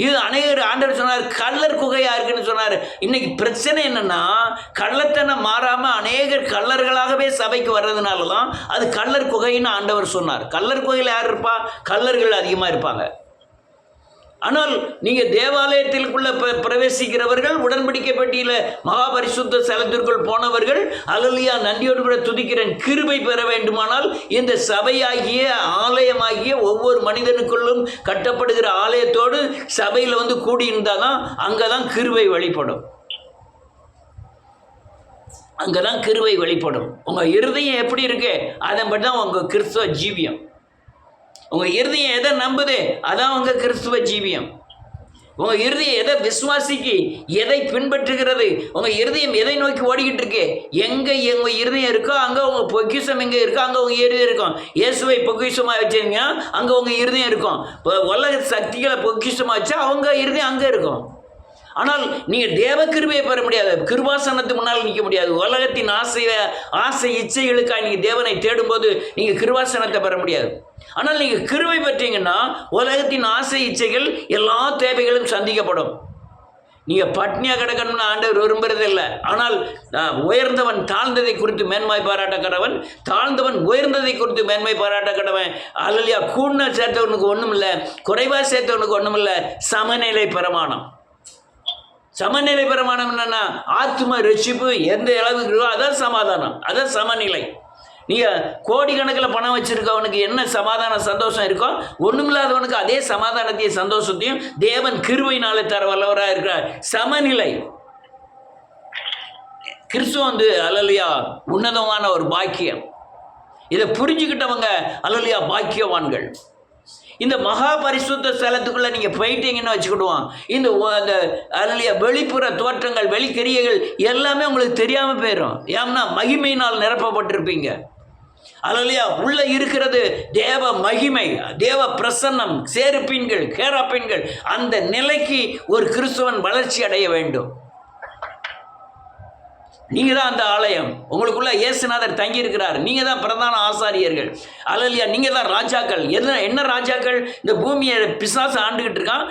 இது அநேகர் ஆண்டவர் சொன்னார் கள்ளர் குகையாக இருக்குன்னு சொன்னார். இன்னைக்கு பிரச்சனை என்னன்னா, கள்ளத்தனம் மாறாமல் அநேகர் கள்ளர்களாகவே சபைக்கு வர்றதுனால தான் அது கள்ளர் குகைன்னு ஆண்டவர் சொன்னார். கள்ளர் குகையில் யார் இருப்பா? கள்ளர்கள் அதிகமாக இருப்பாங்க. ஆனால் நீங்கள் தேவாலயத்திற்குள்ள பிரவேசிக்கிறவர்கள், உடன்படிக்கை பெட்டியில் மகா பரிசுத்த ஸ்தலத்திற்குள் போனவர்கள், அல்லேலூயா, நன்றியோடு கூட துதிக்கிறேன், கிருபை பெற வேண்டுமானால் இந்த சபையாகிய ஆலயமாகிய ஒவ்வொரு மனிதனுக்குள்ளும் கட்டப்படுகிற ஆலயத்தோடு சபையில் வந்து கூடியிருந்தால் தான் அங்கே தான் கிருபை வெளிப்படும். அங்கே தான் கிருபை வெளிப்படும். உங்கள் இருதயம் எப்படி இருக்கு அதை பற்றி தான் உங்கள் கிறிஸ்துவ ஜீவியம். உங்கள் இருதயம் எதை நம்புது அதான் உங்கள் கிறிஸ்துவ ஜீவியம். உங்கள் இருதயம் எதை விசுவாசிக்கு, எதை பின்பற்றுகிறது, உங்கள் இருதயம் எதை நோக்கி ஓடிக்கிட்டு இருக்கு, எங்கே உங்கள் இருதயம் இருக்கோ அங்கே உங்கள் பொக்கிஷம் எங்கே இருக்கோ அங்கே உங்கள் இருதயம் இருக்கும். இயேசுவை பொக்கிஷமாக வச்சுருங்க, அங்கே உங்கள் இருதயம் இருக்கும். இப்போ உலக சக்திகளை பொக்கிஷமாக வச்சா அவங்க இருதயம் அங்கே இருக்கும். ஆனால் நீங்கள் தேவ கிருபையை பெற முடியாது, கிருபாசனத்துக்கு முன்னால் நிற்க முடியாது. உலகத்தின் ஆசை இச்சைகளுக்காக நீங்கள் தேவனை தேடும்போது நீங்கள் கிருபாசனத்தை பெற முடியாது. ஆனால் நீங்கள் கிருபை பெற்றீங்கன்னா உலகத்தின் ஆசை இச்சைகள் எல்லா தேவைகளும் சந்திக்கப்படும். நீங்கள் பட்னியாக கிடக்கணும்னு ஆண்டவர் விரும்புறதில்லை. ஆனால் உயர்ந்தவன் தாழ்ந்ததை குறித்து மேன்மை பாராட்ட கடவன், தாழ்ந்தவன் உயர்ந்ததை குறித்து மேன்மை பாராட்ட கடவன். அல்லையா, கூடுன சேர்த்தவனுக்கு ஒன்றும் இல்லை, குறைவாக சேர்த்தவனுக்கு ஒன்றும் இல்லை. சமநிலை பிரமாணம். சமநிலை பிரமாணம் என்னன்னா, ஆத்ம ரட்சிப்பு எந்த அளவுக்கு இருக்கோ அதான் சமாதானம், அதான் சமநிலை. நீங்கள் கோடிக்கணக்கில் பணம் வச்சுருக்கவனுக்கு என்ன சமாதான சந்தோஷம் இருக்கோ, ஒன்றுமில்லாதவனுக்கு அதே சமாதானத்தையும் சந்தோஷத்தையும் தேவன் கிருபையினாலே தர வல்லவராக இருக்கிறார். சமநிலை. கிறிஸ்துவ அல்லேலூயா உன்னதமான ஒரு பாக்கியம். இதை புரிஞ்சுக்கிட்டவங்க அல்லேலூயா பாக்கியவான்கள். இந்த மகா பரிசுத்த ஸ்தலத்துக்குள்ளே நீங்கள் போயிட்டீங்கன்னு வச்சுக்கிடுவோம், இந்த அல்லேலூயா வெளிப்புற தோற்றங்கள், வெளிக்கிரியைகள் எல்லாமே உங்களுக்கு தெரியாமல் போயிடும். ஏன்னா மகிமையினால் நிரப்பப்பட்டிருப்பீங்க. அல்லேலூயா, உள்ள இருக்கிறது தேவ மகிமை, தேவ பிரசன்னம், சேருப்பீன்கள், கேராப்பீன்கள். அந்த நிலைக்கு ஒரு கிறிஸ்துவன் வளர்ச்சி அடைய வேண்டும். நீங்கள் தான் அந்த ஆலயம். உங்களுக்குள்ள இயேசுநாதர் தங்கியிருக்கிறார். நீங்கள் தான் பிரதான ஆசாரியர்கள். அல்லேலூயா, நீங்கள் தான் ராஜாக்கள். என்ன ராஜாக்கள்? இந்த பூமியை பிசாசை ஆண்டுகிட்டு இருக்கான்.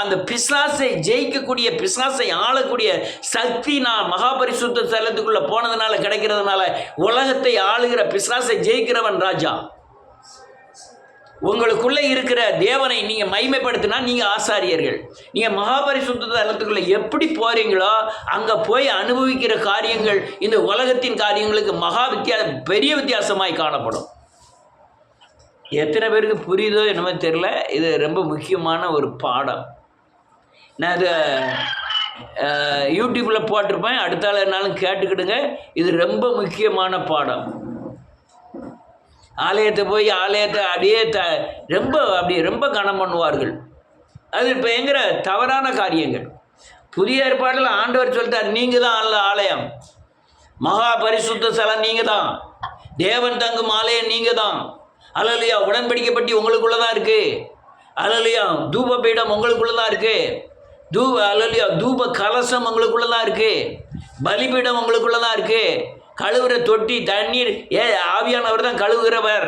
அந்த பிசாசை ஜெயிக்கக்கூடிய, பிசாசை ஆளக்கூடிய சக்தி நான் மகாபரிசுத்த ஸ்தலத்துக்குள்ளே போனதுனால கிடைக்கிறதுனால உலகத்தை ஆளுகிற பிசாசை ஜெயிக்கிறவன் ராஜா. உங்களுக்குள்ளே இருக்கிற தேவனை நீங்கள் மகிமைப்படுத்தினா நீங்கள் ஆசாரியர்கள். நீங்கள் மகாபரிசுத்த ஸ்தலத்துக்குள்ளே எப்படி போகிறீங்களோ அங்கே போய் அனுபவிக்கிற காரியங்கள் இந்த உலகத்தின் காரியங்களுக்கு பெரிய வித்தியாசமாய் காணப்படும். எத்தனை பேருக்கு புரியுதோ என்னமோ தெரியல. இது ரொம்ப முக்கியமான ஒரு பாடம். நான் இதை யூடியூப்பில் போட்டிருப்பேன், அடுத்த நாளும் கேட்டுக்கிடுங்க. இது ரொம்ப முக்கியமான பாடம். ஆலயத்தை போய் அப்படியே ரொம்ப கனம் பண்ணுவார்கள். அது இப்போ என்கிற தவறான காரியங்கள். புதிய ஏற்பாட்டில் ஆண்டவர் சொல்லிட்டார், நீங்கள் தான் ஆலயம், மகா பரிசுத்த ஸ்தலம் நீங்கள் தான், தேவன் தங்கும் ஆலயம் நீங்கள் தான். அல்லேலூயா, உடன்படிக்கை பெட்டி உங்களுக்குள்ளே தான் இருக்குது. அல்லேலூயா, தூப பீடம் உங்களுக்குள்ளே தான் இருக்குது. அல்லேலூயா, தூப கலசம் உங்களுக்குள்ளே தான் இருக்குது. பலிபீடம் உங்களுக்குள்ளே தான் இருக்குது. கழுவுற தொட்டி, தண்ணீர், ஆவியானவர் தான் கழுவுகிறவர்.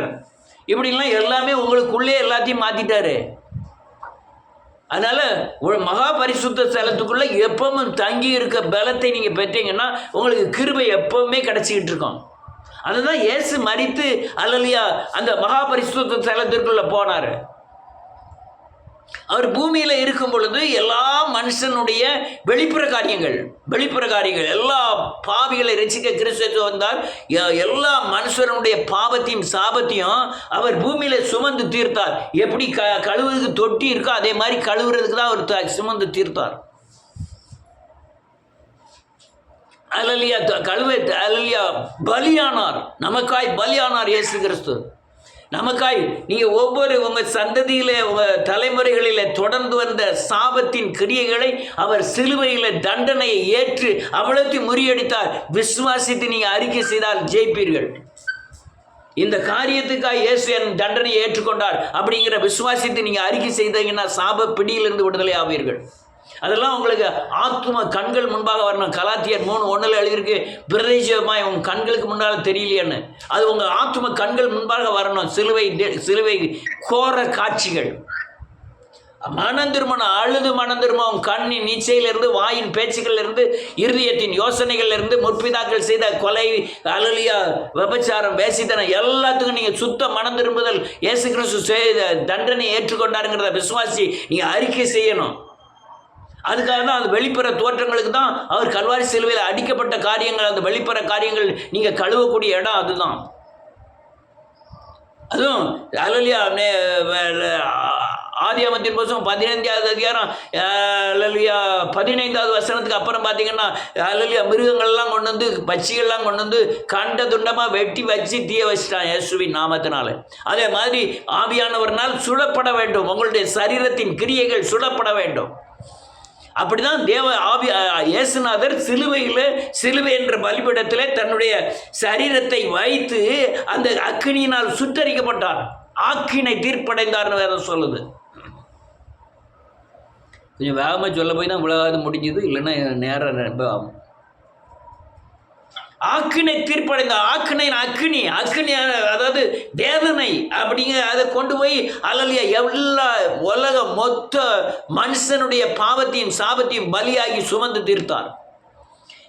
இப்படிலாம் எல்லாமே உங்களுக்குள்ளே எல்லாத்தையும் மாற்றிட்டாரு. அதனால் ஒரு மகா பரிசுத்த ஸ்தலத்துக்குள்ளே எப்பவும் தங்கி இருக்க பலத்தை நீங்கள் பெற்றீங்கன்னா உங்களுக்கு கிருபை எப்பவுமே கிடச்சிக்கிட்டு இருக்கோம். அதுதான் இயேசு மரித்து அல்லேலூயா அந்த மகா பரிசுத்த ஸ்தலத்திற்குள்ளே போனார். அவர் பூமியில் இருக்கும் பொழுது எல்லா மனுஷனுடைய வெளிப்புற காரியங்கள் எல்லா பாவிகளை ரட்சிக்க கிறிஸ்து வந்தார். எல்லா மனுஷனுடைய பாவத்தையும் சாபத்தையும் அவர் பூமியில் சுமந்து தீர்த்தார். எப்படி கழுவுறதுக்கு தொட்டி இருக்கோ அதே மாதிரி கழுவுறதுக்கு தான் அவர் சுமந்து தீர்த்தார். அல்லேலூயா. அல்லேலூயா. பலியானார், நமக்காய் பலியானார் இயேசு கிறிஸ்து. நமக்காய் நீங்கள் ஒவ்வொரு உங்கள் சந்ததியில் உங்கள் தலைமுறைகளில் தொடர்ந்து வந்த சாபத்தின் கிரியைகளை அவர் சிலுவையில் தண்டனையை ஏற்று அவ்வளோத்தையும் முறியடித்தார். விசுவாசித்து நீங்கள் அறிக்கை செய்தால் ஜெயிப்பீர்கள். இந்த காரியத்துக்காக இயேசு என் தண்டனையை ஏற்றுக்கொண்டார் அப்படிங்கிற விசுவாசித்து நீங்கள் அறிக்கை செய்தீங்கன்னா சாப பிடியிலிருந்து விடுதலை ஆவீர்கள். அதெல்லாம் உங்களுக்கு ஆத்தும கண்கள் முன்பாக வரணும். கலாத்தியர் 3:1 எழுதியிருக்கு, பிரதேசமாய் உங்கள் கண்களுக்கு முன்னால் தெரியலையான்னு. அது உங்கள் ஆத்தும கண்கள் முன்பாக வரணும். சிலுவை கோர காட்சிகள். மனந்திருமணம் அழுது மனந்திருமம் உன் கண்ணின் நீச்சையிலிருந்து, வாயின் பேச்சுகளிலிருந்து, இருதயத்தின் யோசனைகளிலிருந்து, முற்பிதாக்கள் செய்த கொலை, அல்லேலூயா, விபச்சாரம், வேசித்தனம் எல்லாத்துக்கும் நீங்கள் சுத்த மனம் திரும்புதல் இயேசு கிறிஸ்து செய்த தண்டனையை ஏற்றுக்கொண்டாருங்கிறத விசுவாசி நீங்கள் அறிக்கை செய்யணும். அதுக்காக தான் அந்த வெளிப்புற தோற்றங்களுக்கு தான் அவர் கல்வாரி சிலுவையில் அடிக்கப்பட்ட காரியங்கள், அந்த வெளிப்புற காரியங்கள் நீங்கள் கழுவக்கூடிய இடம் அதுதான். அதுவும் அல்லேலூயா. ஆதியாகமத்தின் புத்தகம் 15வது அதிகாரம் அல்லேலூயா 15வது வசனத்துக்கு அப்புறம் பார்த்தீங்கன்னா அல்லேலூயா மிருகங்கள்லாம் கொண்டு வந்து, பட்சிகள்லாம் கொண்டு வந்து கண்ட துண்டமாக வெட்டி வச்சு தீய வச்சிட்டான் இயேசுவின் நாமத்தினால. அதே மாதிரி ஆவியானவர்னால் சுடப்பட வேண்டும். உங்களுடைய சரீரத்தின் கிரியைகள் சுடப்பட வேண்டும். அப்படிதான் இயேசுநாதர் சிலுவை என்ற பலிபீடத்தில் தன்னுடைய சரீரத்தை வைத்து அந்த அக்கினியினால் சுட்டரிக்கப்பட்டார். ஆக்கினை தீர்ப்படைந்தார்னு வேதம் சொல்லுது. கொஞ்சம் வேகமாக சொல்ல போய் தான் உலகாது முடிஞ்சது, இல்லைன்னா நேரம் ஆகும். ஆக்கினை தீர்ப்படைந்த அக்கினி அதாவது வேதனை அப்படிங்கிற அதை கொண்டு போய் அல்லேலூயா எல்லா உலக மொத்த மனுஷனுடைய பாவத்தையும் சாபத்தையும் பலியாகி சுமந்து தீர்த்தார்.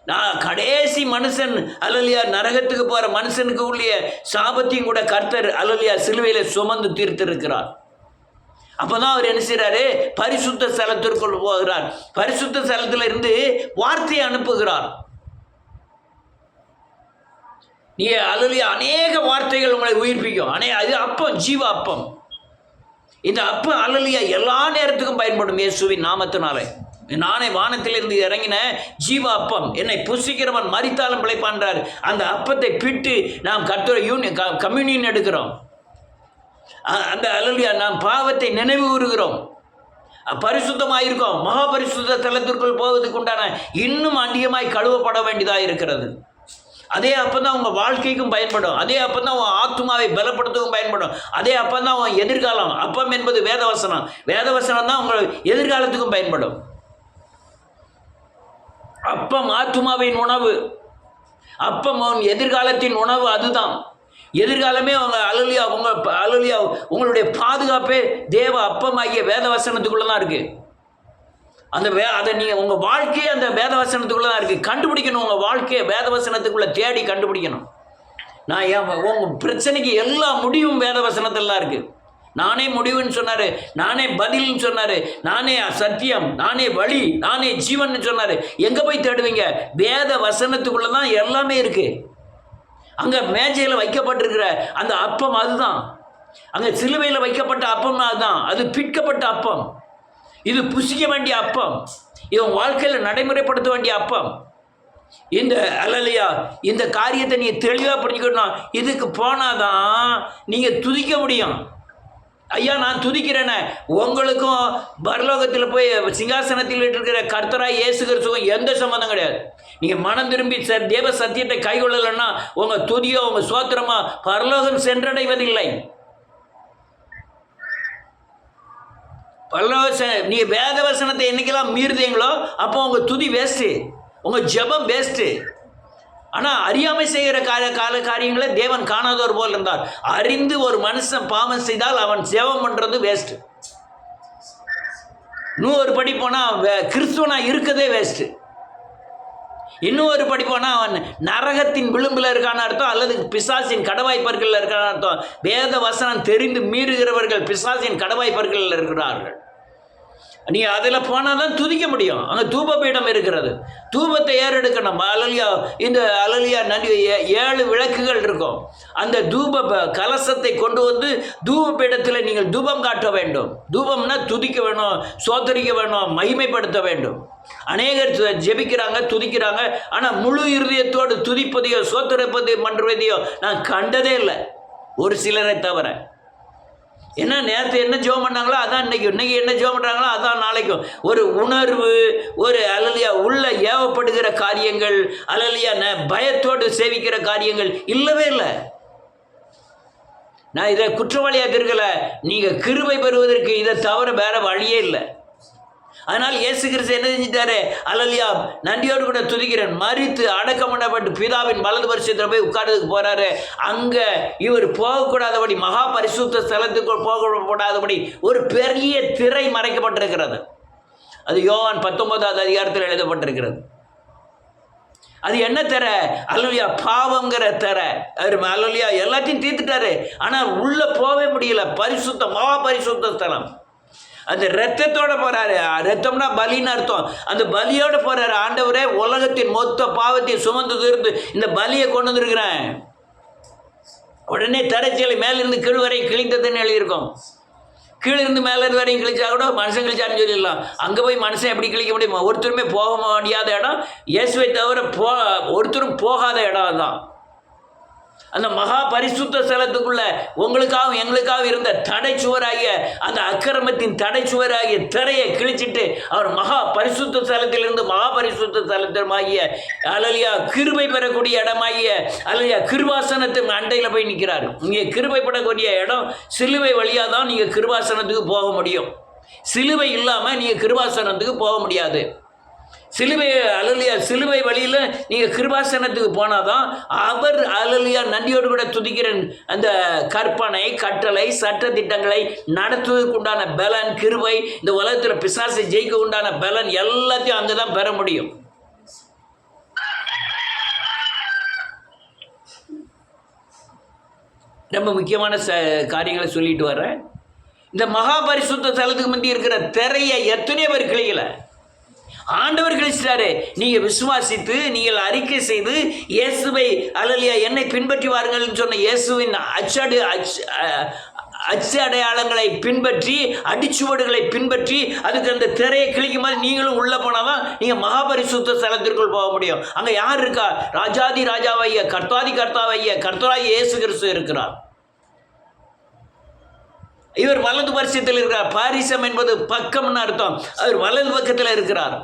நான் கடைசி மனுஷன் அல்லேலூயா நரகத்துக்கு போகிற மனுஷனுக்கு உள்ள சாபத்தையும் கூட கர்த்தர் அல்லேலூயா சிலுவையில் சுமந்து தீர்த்திருக்கிறார். அப்போதான் அவர் என்ன செய்கிறாரு? பரிசுத்த ஸ்தலத்திற்குள் போகிறார். பரிசுத்த ஸ்தலத்தில் இருந்து வார்த்தையை அனுப்புகிறார். நீங்கள் அல்லேலூயா அநேக வார்த்தைகள் உங்களை உயிர்ப்பிக்கும். அது அப்பம், ஜீவ அப்பம். இந்த அப்பம் அல்லேலூயா எல்லா நேரத்துக்கும் பயன்படும் இயேசுவின் நாமத்தினாலே. நானே வானத்திலிருந்து இறங்கின ஜீவ அப்பம், என்னை புசிக்கிறவன் மரித்தாலும் பிழைப்பான்றார். அந்த அப்பத்தை பிட்டு நாம் கர்த்தர் கம்யூனியன் எடுக்கிறோம். அந்த அல்லேலூயா நாம் பாவத்தை நினைவு கூறுகிறோம், பரிசுத்தமாயிருக்கோம். மகா பரிசுத்த தலத்திற்குள் போவதுக்கு உண்டான இன்னும் அதிகமாய் கழுவப்பட வேண்டியதாக இருக்கிறது. அதே அப்பம் தான் உங்கள் வாழ்க்கைக்கும் பயன்படும். அதே அப்பம் தான் உன் ஆத்துமாவை பலப்படுத்தவும் பயன்படும். அதே அப்பம் தான் உன் எதிர்காலம். அப்பம் என்பது வேதவசனம். வேதவசனம் தான் உங்கள் எதிர்காலத்துக்கும் பயன்படும். அப்பம் ஆத்துமாவின் உணவு, அப்பம் உன் எதிர்காலத்தின் உணவு. அதுதான் எதிர்காலமே உங்கள் அல்லேலூயா உங்களுடைய பாதுகாப்பே தேவ அப்பமாகிய வேதவசனத்துக்குள்ளே தான் இருக்குது. அதை நீங்கள் உங்கள் வாழ்க்கையே அந்த வேதவசனத்துக்குள்ளே தான் இருக்குது. கண்டுபிடிக்கணும். உங்கள் வாழ்க்கையை வேதவசனத்துக்குள்ளே தேடி கண்டுபிடிக்கணும். உங்கள் பிரச்சனைக்கு எல்லா முடிவும் வேதவசனத்தில் தான் இருக்குது. நானே முடிவுன்னு சொன்னார், நானே பதில்னு சொன்னார், நானே சத்தியம், நானே வழி, நானே ஜீவன் சொன்னார். எங்கே போய் தேடுவீங்க? வேத வசனத்துக்குள்ளே தான் எல்லாமே இருக்குது. அங்கே மேஜையில் வைக்கப்பட்டிருக்கிற அந்த அப்பம் அதுதான். அங்கே சிலுவையில் வைக்கப்பட்ட அப்பம் அதுதான். அது பிற்கப்பட்ட அப்பம். இது புசிக்க வேண்டிய அப்பம். இது வாழ்க்கையில் நடைமுறைப்படுத்த வேண்டிய அப்பம். இந்த அல்லேலூயா இந்த காரியத்தை நீங்கள் தெளிவாக புரிஞ்சுக்கணும். இதுக்கு போனாதான் நீங்கள் துதிக்க முடியும். ஐயா நான் துதிக்கிறேனே, உங்களுக்கும் பரலோகத்தில் போய் சிங்காசனத்தில் இருக்கிற கர்த்தராய் இயேசு கிறிஸ்துவும் எந்த சம்மந்தம் கிடையாது. நீங்கள் மனம் திரும்பி தேவ சத்தியத்தை கைகொள்ளலைன்னா உங்கள் துதியோ உங்கள் சோத்திரமோ பரலோகம் சென்றடைவதில்லை. நீங்கள் வேதவசனத்தை என்னைக்கெல்லாம் மீறுதீங்களோ அப்போ உங்கள் துதி வேஸ்ட்டு, உங்கள் ஜெபம் வேஸ்ட்டு. ஆனால் அறியாமை செய்கிற காரியங்களை தேவன் காணாதவர் போல் இருந்தார். அறிந்து ஒரு மனுஷன் பாவம் செய்தால் அவன் ஜெபம் பண்ணுறது வேஸ்ட்டு. இன்னும் ஒரு படி போனால் கிறிஸ்துவனா இருக்கதே வேஸ்ட்டு. இன்னும் ஒரு படி போனால் அவன் நரகத்தின் விளிம்பில் இருக்கான அர்த்தம், அல்லது பிசாசின் கடவாய்ப்பர்களில் இருக்கான அர்த்தம். வேத வசனம் தெரிந்து மீறுகிறவர்கள் பிசாசின் கடவாய்ப்பர்களில் இருக்கிறார்கள். நீ அதில் போனால் தான் துதிக்க முடியும். அங்கே தூபபீடம் இருக்கிறது, தூபத்தை ஏறெடுக்கணும். அலலியா இந்த அலலியா நன்றி 7 விளக்குகள் இருக்கும். அந்த கலசத்தை கொண்டு வந்து தூபபீடத்தில் நீங்கள் தூபம் காட்ட வேண்டும். தூபம்னா துதிக்க வேணும், சோத்தரிக்க வேணும், மகிமைப்படுத்த வேண்டும். அநேகர் ஜெபிக்கிறாங்க, துதிக்கிறாங்க, ஆனால் முழு இருதயத்தோடு துதிப்பதையோ சோத்தரிப்பதையோ பண்ணுவதையோ நான் கண்டதே இல்லை, ஒரு சிலரை தவிர. என்ன நேற்று என்ன ஜெபம் பண்ணாங்களோ அதான் இன்னைக்கு என்ன ஜெபம் பண்ணுறாங்களோ அதான் நாளைக்கும். ஒரு உணர்வு, ஒரு அலலியா உள்ள ஏவப்படுகிற காரியங்கள், அலலியா பயத்தோடு சேவிக்கிற காரியங்கள் இல்லவே இல்லை. நான் இதை குற்றவாளியாக இருக்கல, நீங்கள் கிருபை பெறுவதற்கு இதை தவிர வேற வழியே இல்லை. அதனால் இயேசு கிறிஸ்து என்ன செஞ்சிட்டாரு? அல்லேலூயா, நன்றியோடு கூட துதிக்கிறேன், மரித்து அடக்கம் பண்ணப்பட்டு பிதாவின் வலது பரிசுத்தத்தில் போய் உட்கார்றதுக்கு போறாரு. அங்கே இவர் போகக்கூடாதபடி, மகா பரிசுத்த ஸ்தலத்துக்குள் போகக்கூடாதபடி ஒரு பெரிய திரை மறைக்கப்பட்டிருக்கிறது. அது யோவான் 19வது அதிகாரத்தில் எழுதப்பட்டிருக்கிறது. அது என்ன திரை? அல்லேலூயா, பாவங்கிற திரை. அவர் அல்லேலூயா எல்லாத்தையும் தீர்த்துட்டாரு, ஆனால் உள்ள போகவே முடியல. பரிசுத்த மகா பரிசுத்த ஸ்தலம், அந்த ரத்தத்தோட போறாரு. ரத்தம்னா பலின்னு அர்த்தம். அந்த பலியோட போறாரு. ஆண்டவரே, உலகத்தின் மொத்த பாவத்தை சுமந்து தீர்த்து இந்த பலியை கொண்டு வந்திருக்கிறேன். உடனே தரைச்சலை மேலிருந்து கீழ் வரை கிழிந்ததுன்னு எழுதியிருக்கோம். கீழிருந்து மேலிருந்து வரையும் கிழிச்சா கூட மனுஷன் கிழிச்சான்னு சொல்லிடலாம். அங்கே போய் மனுஷன் எப்படி கிழிக்க முடியுமா? ஒருத்தருமே போக முடியாத இடம், இயேசுவை தவிர ஒருத்தரும் போகாத இடம் தான் அந்த மகா பரிசுத்த ஸ்தலத்துக்குள்ள. உங்களுக்காகவும் எங்களுக்காகவும் இருந்த தடைச்சுவராகிய அந்த அக்கிரமத்தின் தடைச்சுவராகிய திரையை கிழிச்சிட்டு அவர் மகா பரிசுத்த ஸ்தலத்திலிருந்து மகா பரிசுத்த ஸ்தலத்திலுமாகிய அல்லேலூயா கிருபை பெறக்கூடிய இடமாகிய அல்லேலூயா கிருபாசனத்தின் அண்டையில் போய் நிற்கிறார். நீங்கள் கிருபைப்படக்கூடிய இடம் சிலுவை வழியாக தான் நீங்கள் கிருபாசனத்துக்கு போக முடியும். சிலுவை இல்லாமல் நீங்கள் கிருபாசனத்துக்கு போக முடியாது. சிலுவை அல்லேலூயா சிலுவை வழியில் நீங்கள் கிருபாசனத்துக்கு போனால் தான் அவர் அல்லேலூயா நன்றியோடு கூட துதிக்கிறேன் அந்த கற்பனை, கட்டளை, சட்ட திட்டங்களை நடத்துவதற்கு உண்டான பலன், கிருபை, இந்த உலகத்தில் பிசாசை ஜெயிக்க உண்டான பலன் எல்லாத்தையும் அங்கே தான் பெற முடியும். ரொம்ப முக்கியமான காரியங்களை சொல்லிட்டு வர்றேன். இந்த மகா பரிசுத்த ஸ்தலத்துக்கு முந்தி இருக்கிற திரையை எத்தனையோ பேர் கிளைக்கல, ஆண்டவர் கிழிச்சிட்டாரு. நீங்க விசுவாசித்து நீங்கள் அறிக்கை செய்து இயேசுவை அல்லேலூயா என்னை பின்பற்றி வாருங்கள் சொன்ன இயேசுவின் அச்சு அடையாளங்களை பின்பற்றி, அடிச்சுவடுகளை பின்பற்றி, அதுக்கு அந்த திரையை கிழிக்கும் போது நீங்களும் உள்ள போனாதான் நீங்க மகாபரிசுத்த ஸ்தலத்திற்குள் போக முடியும். அங்க யார் இருக்கா? ராஜாதி ராஜாவைய, கர்த்தாதி கர்த்தாவைய, கர்த்தராகிய இயேசு கிறிஸ்து இருக்கிறார். இவர் வலது பரிசத்தில் இருக்கிறார். பாரிசம் என்பது பக்கம்னு அர்த்தம். அவர் வலது பக்கத்தில் இருக்கிறார்.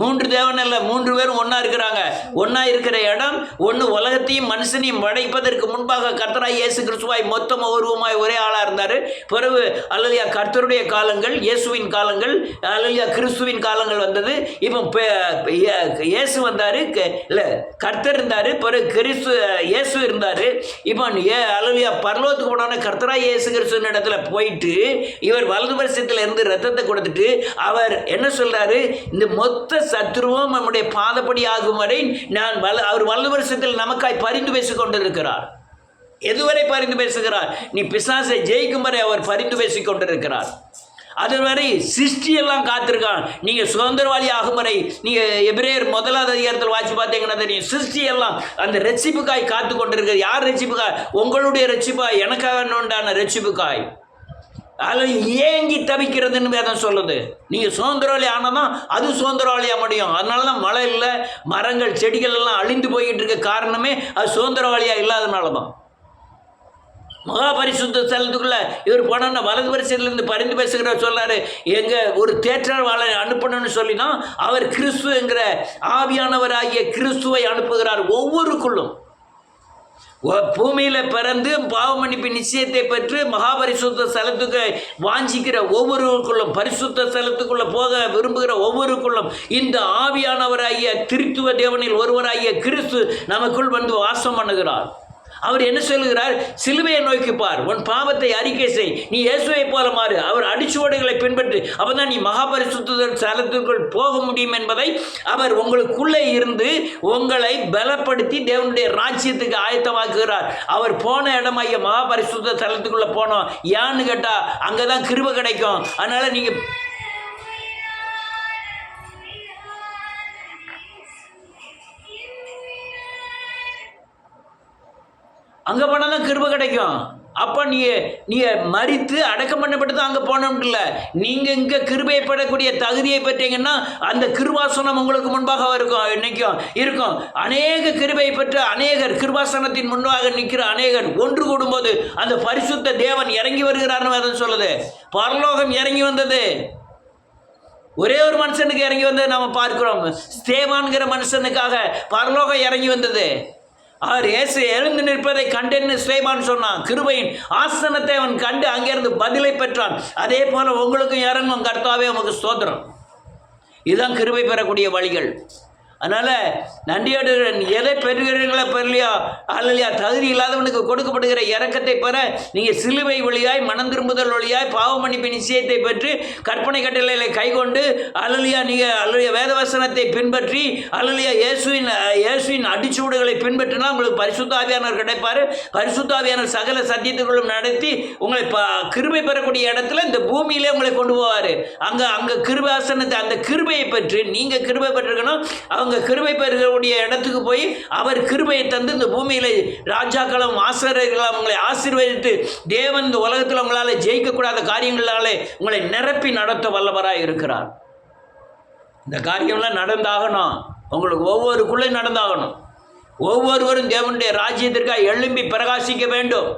3 தேவன் அல்ல, 3 பேரும் ஒன்றா இருக்கிறாங்க. ஒன்றா இருக்கிற இடம் ஒன்று. உலகத்தையும் மனுஷனையும் படைப்பதற்கு முன்பாக கர்த்தராய் இயேசு கிறிஸ்துவாய் மொத்தம் ஒருவமாய் ஒரே ஆளாக இருந்தார். பிறகு அல்லேலூயா கர்த்தருடைய காலங்கள், இயேசுவின் காலங்கள், அல்லேலூயா கிறிஸ்துவின் காலங்கள் வந்தது. இப்போ இயேசு வந்தார், இல்லை கர்த்தர் இருந்தார், பிறகு இயேசு இருந்தார். இப்போ அல்லேலூயா பரலோகத்துக்கு போனோன்னே கர்த்தராய் இயேசு கிறிஸ்துவின் இடத்துல போயிட்டு இவர் வலது பரிசத்தில் இருந்து ரத்தத்தை கொடுத்துட்டு அவர் என்ன சொல்றாரு? இந்த மொத்த சத்துருவும் நம்முடைய பாதப்படி ஆகும் வரை நான் அவர் வலது வருஷத்தில் நமக்காய் பரிந்து பேசிக் கொண்டிருக்கிறார். எதுவரை பரிந்து பேசுகிறார்? நீ பிசாசை ஜெயிக்கும் வரை அவர் பரிந்து பேசிக் கொண்டிருக்கிறார். அதுவரை சிருஷ்டியெல்லாம் காத்திருக்கான். நீங்கள் சுதந்திரவாளி ஆகும் வரை, நீங்கள் எபிரேயர் 1வது அதிகாரத்தில் வாசி பார்த்தீங்கன்னா தெரியும், சிருஷ்டியெல்லாம் அந்த ரட்சிப்புக்காய் காத்து கொண்டிருக்கிறது. யார் ரட்சிப்புக்காய்? உங்களுடைய ரட்சிப்பாய், எனக்காக உண்டான ரட்சிப்புக்காய் அதில் ஏங்கி தவிக்கிறதுன்னு வேதம் சொல்லுது. நீங்கள் சுதந்திரவாளி ஆனாதான் அது சுதந்திரவாளியாக முடியும். அதனால தான் மழை இல்லை, மரங்கள் செடிகள் எல்லாம் அழிந்து போய்கிட்டு இருக்க காரணமே அது சுதந்திரவாளியாக இல்லாதனால தான். மகாபரிசுத்த ஸ்தலத்துக்குள்ள இவர் போனோன்னா வலது வரிசையிலிருந்து பரிந்து பேசுகிறார். சொல்றாரு, எங்க ஒரு தேற்றவாளரை அனுப்பணும்னு சொல்லினா அவர் கிறிஸ்து என்கிற ஆவியானவராகிய கிறிஸ்துவை அனுப்புகிறார். ஒவ்வொருக்குள்ளும் பூமியில் பிறந்து பாவ மன்னிப்பு நிச்சயத்தை பெற்று மகாபரிசுத்த ஸ்தலத்துக்கு வாஞ்சிக்கிற ஒவ்வொருவருக்குள்ளும், பரிசுத்த ஸ்தலத்துக்குள்ள போக விரும்புகிற ஒவ்வொருக்குள்ளும் இந்த ஆவியானவராகிய திருத்துவ தேவனில் ஒருவராகிய கிறிஸ்து நமக்குள் வந்து வாசம் பண்ணுகிறார். அவர் என்ன சொல்லுகிறார்? சிலுவையை நோக்கி பார், உன் பாவத்தை அறிக்கை செய், நீ இயேசுவை போல மாறு, அவர் அடிச்சுவடுகளை பின்பற்றி, அப்பதான் நீ மகாபரிசுத்த ஸ்தலத்திற்குள் போக முடியும் என்பதை அவர் உங்களுக்குள்ளே இருந்து உங்களை பலப்படுத்தி தேவனுடைய ராஜ்யத்துக்கு ஆயத்தமாக்குகிறார். அவர் போன இடமாகிய மகாபரிசுத்த ஸ்தலத்துக்குள்ள போனோம். ஏன்னு கேட்டா அங்கதான் கிருபை கிடைக்கும். அதனால நீங்க அங்கே போனால் தான் கிருபை கிடைக்கும். அப்போ நீ மரித்து அடக்கம் பண்ணப்பட்டு தான் அங்கே போனோம்ட்டு இல்லை. நீங்கள் இங்கே கிருபையை பெறக்கூடிய தகுதியை பெற்றீங்கன்னா அந்த கிருபாசனம் உங்களுக்கு முன்பாக இருக்கும். அநேக கிருபையை பெற்ற அநேகர், கிருபாசனத்தின் முன்பாக நிற்கிற அநேகர் ஒன்று கூடும்போது அந்த பரிசுத்த தேவன் இறங்கி வருகிறார்னு வேதம் சொல்லுது. பரலோகம் இறங்கி வந்தது. ஒரே ஒரு மனுஷனுக்கு இறங்கி வந்தது நம்ம பார்க்கிறோம். ஸ்தேவான்கிற மனுஷனுக்காக பரலோகம் இறங்கி வந்தது. அவர் இயேசு எழுந்து நிற்பதை கண்டேன்னு ஸ்தேவான் சொன்னான். கிருபையின் ஆசனத்தை அவன் கண்டு அங்கிருந்து பதிலை பெற்றான். அதே போல உங்களுக்கும் இறங்கும். கர்த்தாவே உமக்கு ஸ்தோத்திரம். இதுதான் கிருபை பெறக்கூடிய வழிகள். அதனால் நன்றியோடு எதை பெறுகிறீர்களோ பெறலையா, அல்லையா, தகுதி இல்லாதவனுக்கு கொடுக்கப்படுகிற இரக்கத்தை பெற நீங்கள் சிலுவை வழியாய், மனம் திரும்புதல் வழியாய், பாவ மன்னிப்பு நிச்சயத்தை பெற்று கற்பனை கட்டளைகளை கைக்கொண்டு, அல்லையா, நீங்கள் அல்லையா வேதவசனத்தை பின்பற்றி, அல்லையா இயேசுவின் அடிச்சூடுகளை பின்பற்றினா உங்களுக்கு பரிசுத்த ஆவியானவர் கிடைப்பார். பரிசுத்த ஆவியானவர் சகல சத்தியத்துக்குள்ளும் நடத்தி உங்களை கிருபை பெறக்கூடிய இடத்துல இந்த பூமியிலே உங்களை கொண்டு போவார். அங்கே கிருபாசனத்தை, அந்த கிருபையை பெற்று நீங்கள் கிருபை பெற்றிருக்கணும். அவங்க கிருபை பெறக்கூடிய இடத்துக்கு போய் அவர் கிருபையை தந்து இந்த பூமியில ராஜாக்களும் ஆசிரியர்களும் உங்களை ஆசீர்வதித்து தேவன் இந்த உலகத்தில் உங்களால் ஜெயிக்கக்கூடாத காரியங்களாலே உங்களை நிரப்பி நடத்த வல்லவராக இருக்கிறார். இந்த காரியம்லாம் நடந்தாகணும். உங்களுக்கு ஒவ்வொருக்குள்ளே நடந்தாகணும். ஒவ்வொருவரும் தேவனுடைய ராஜ்யத்திற்காக எழும்பி பிரகாசிக்க வேண்டும்.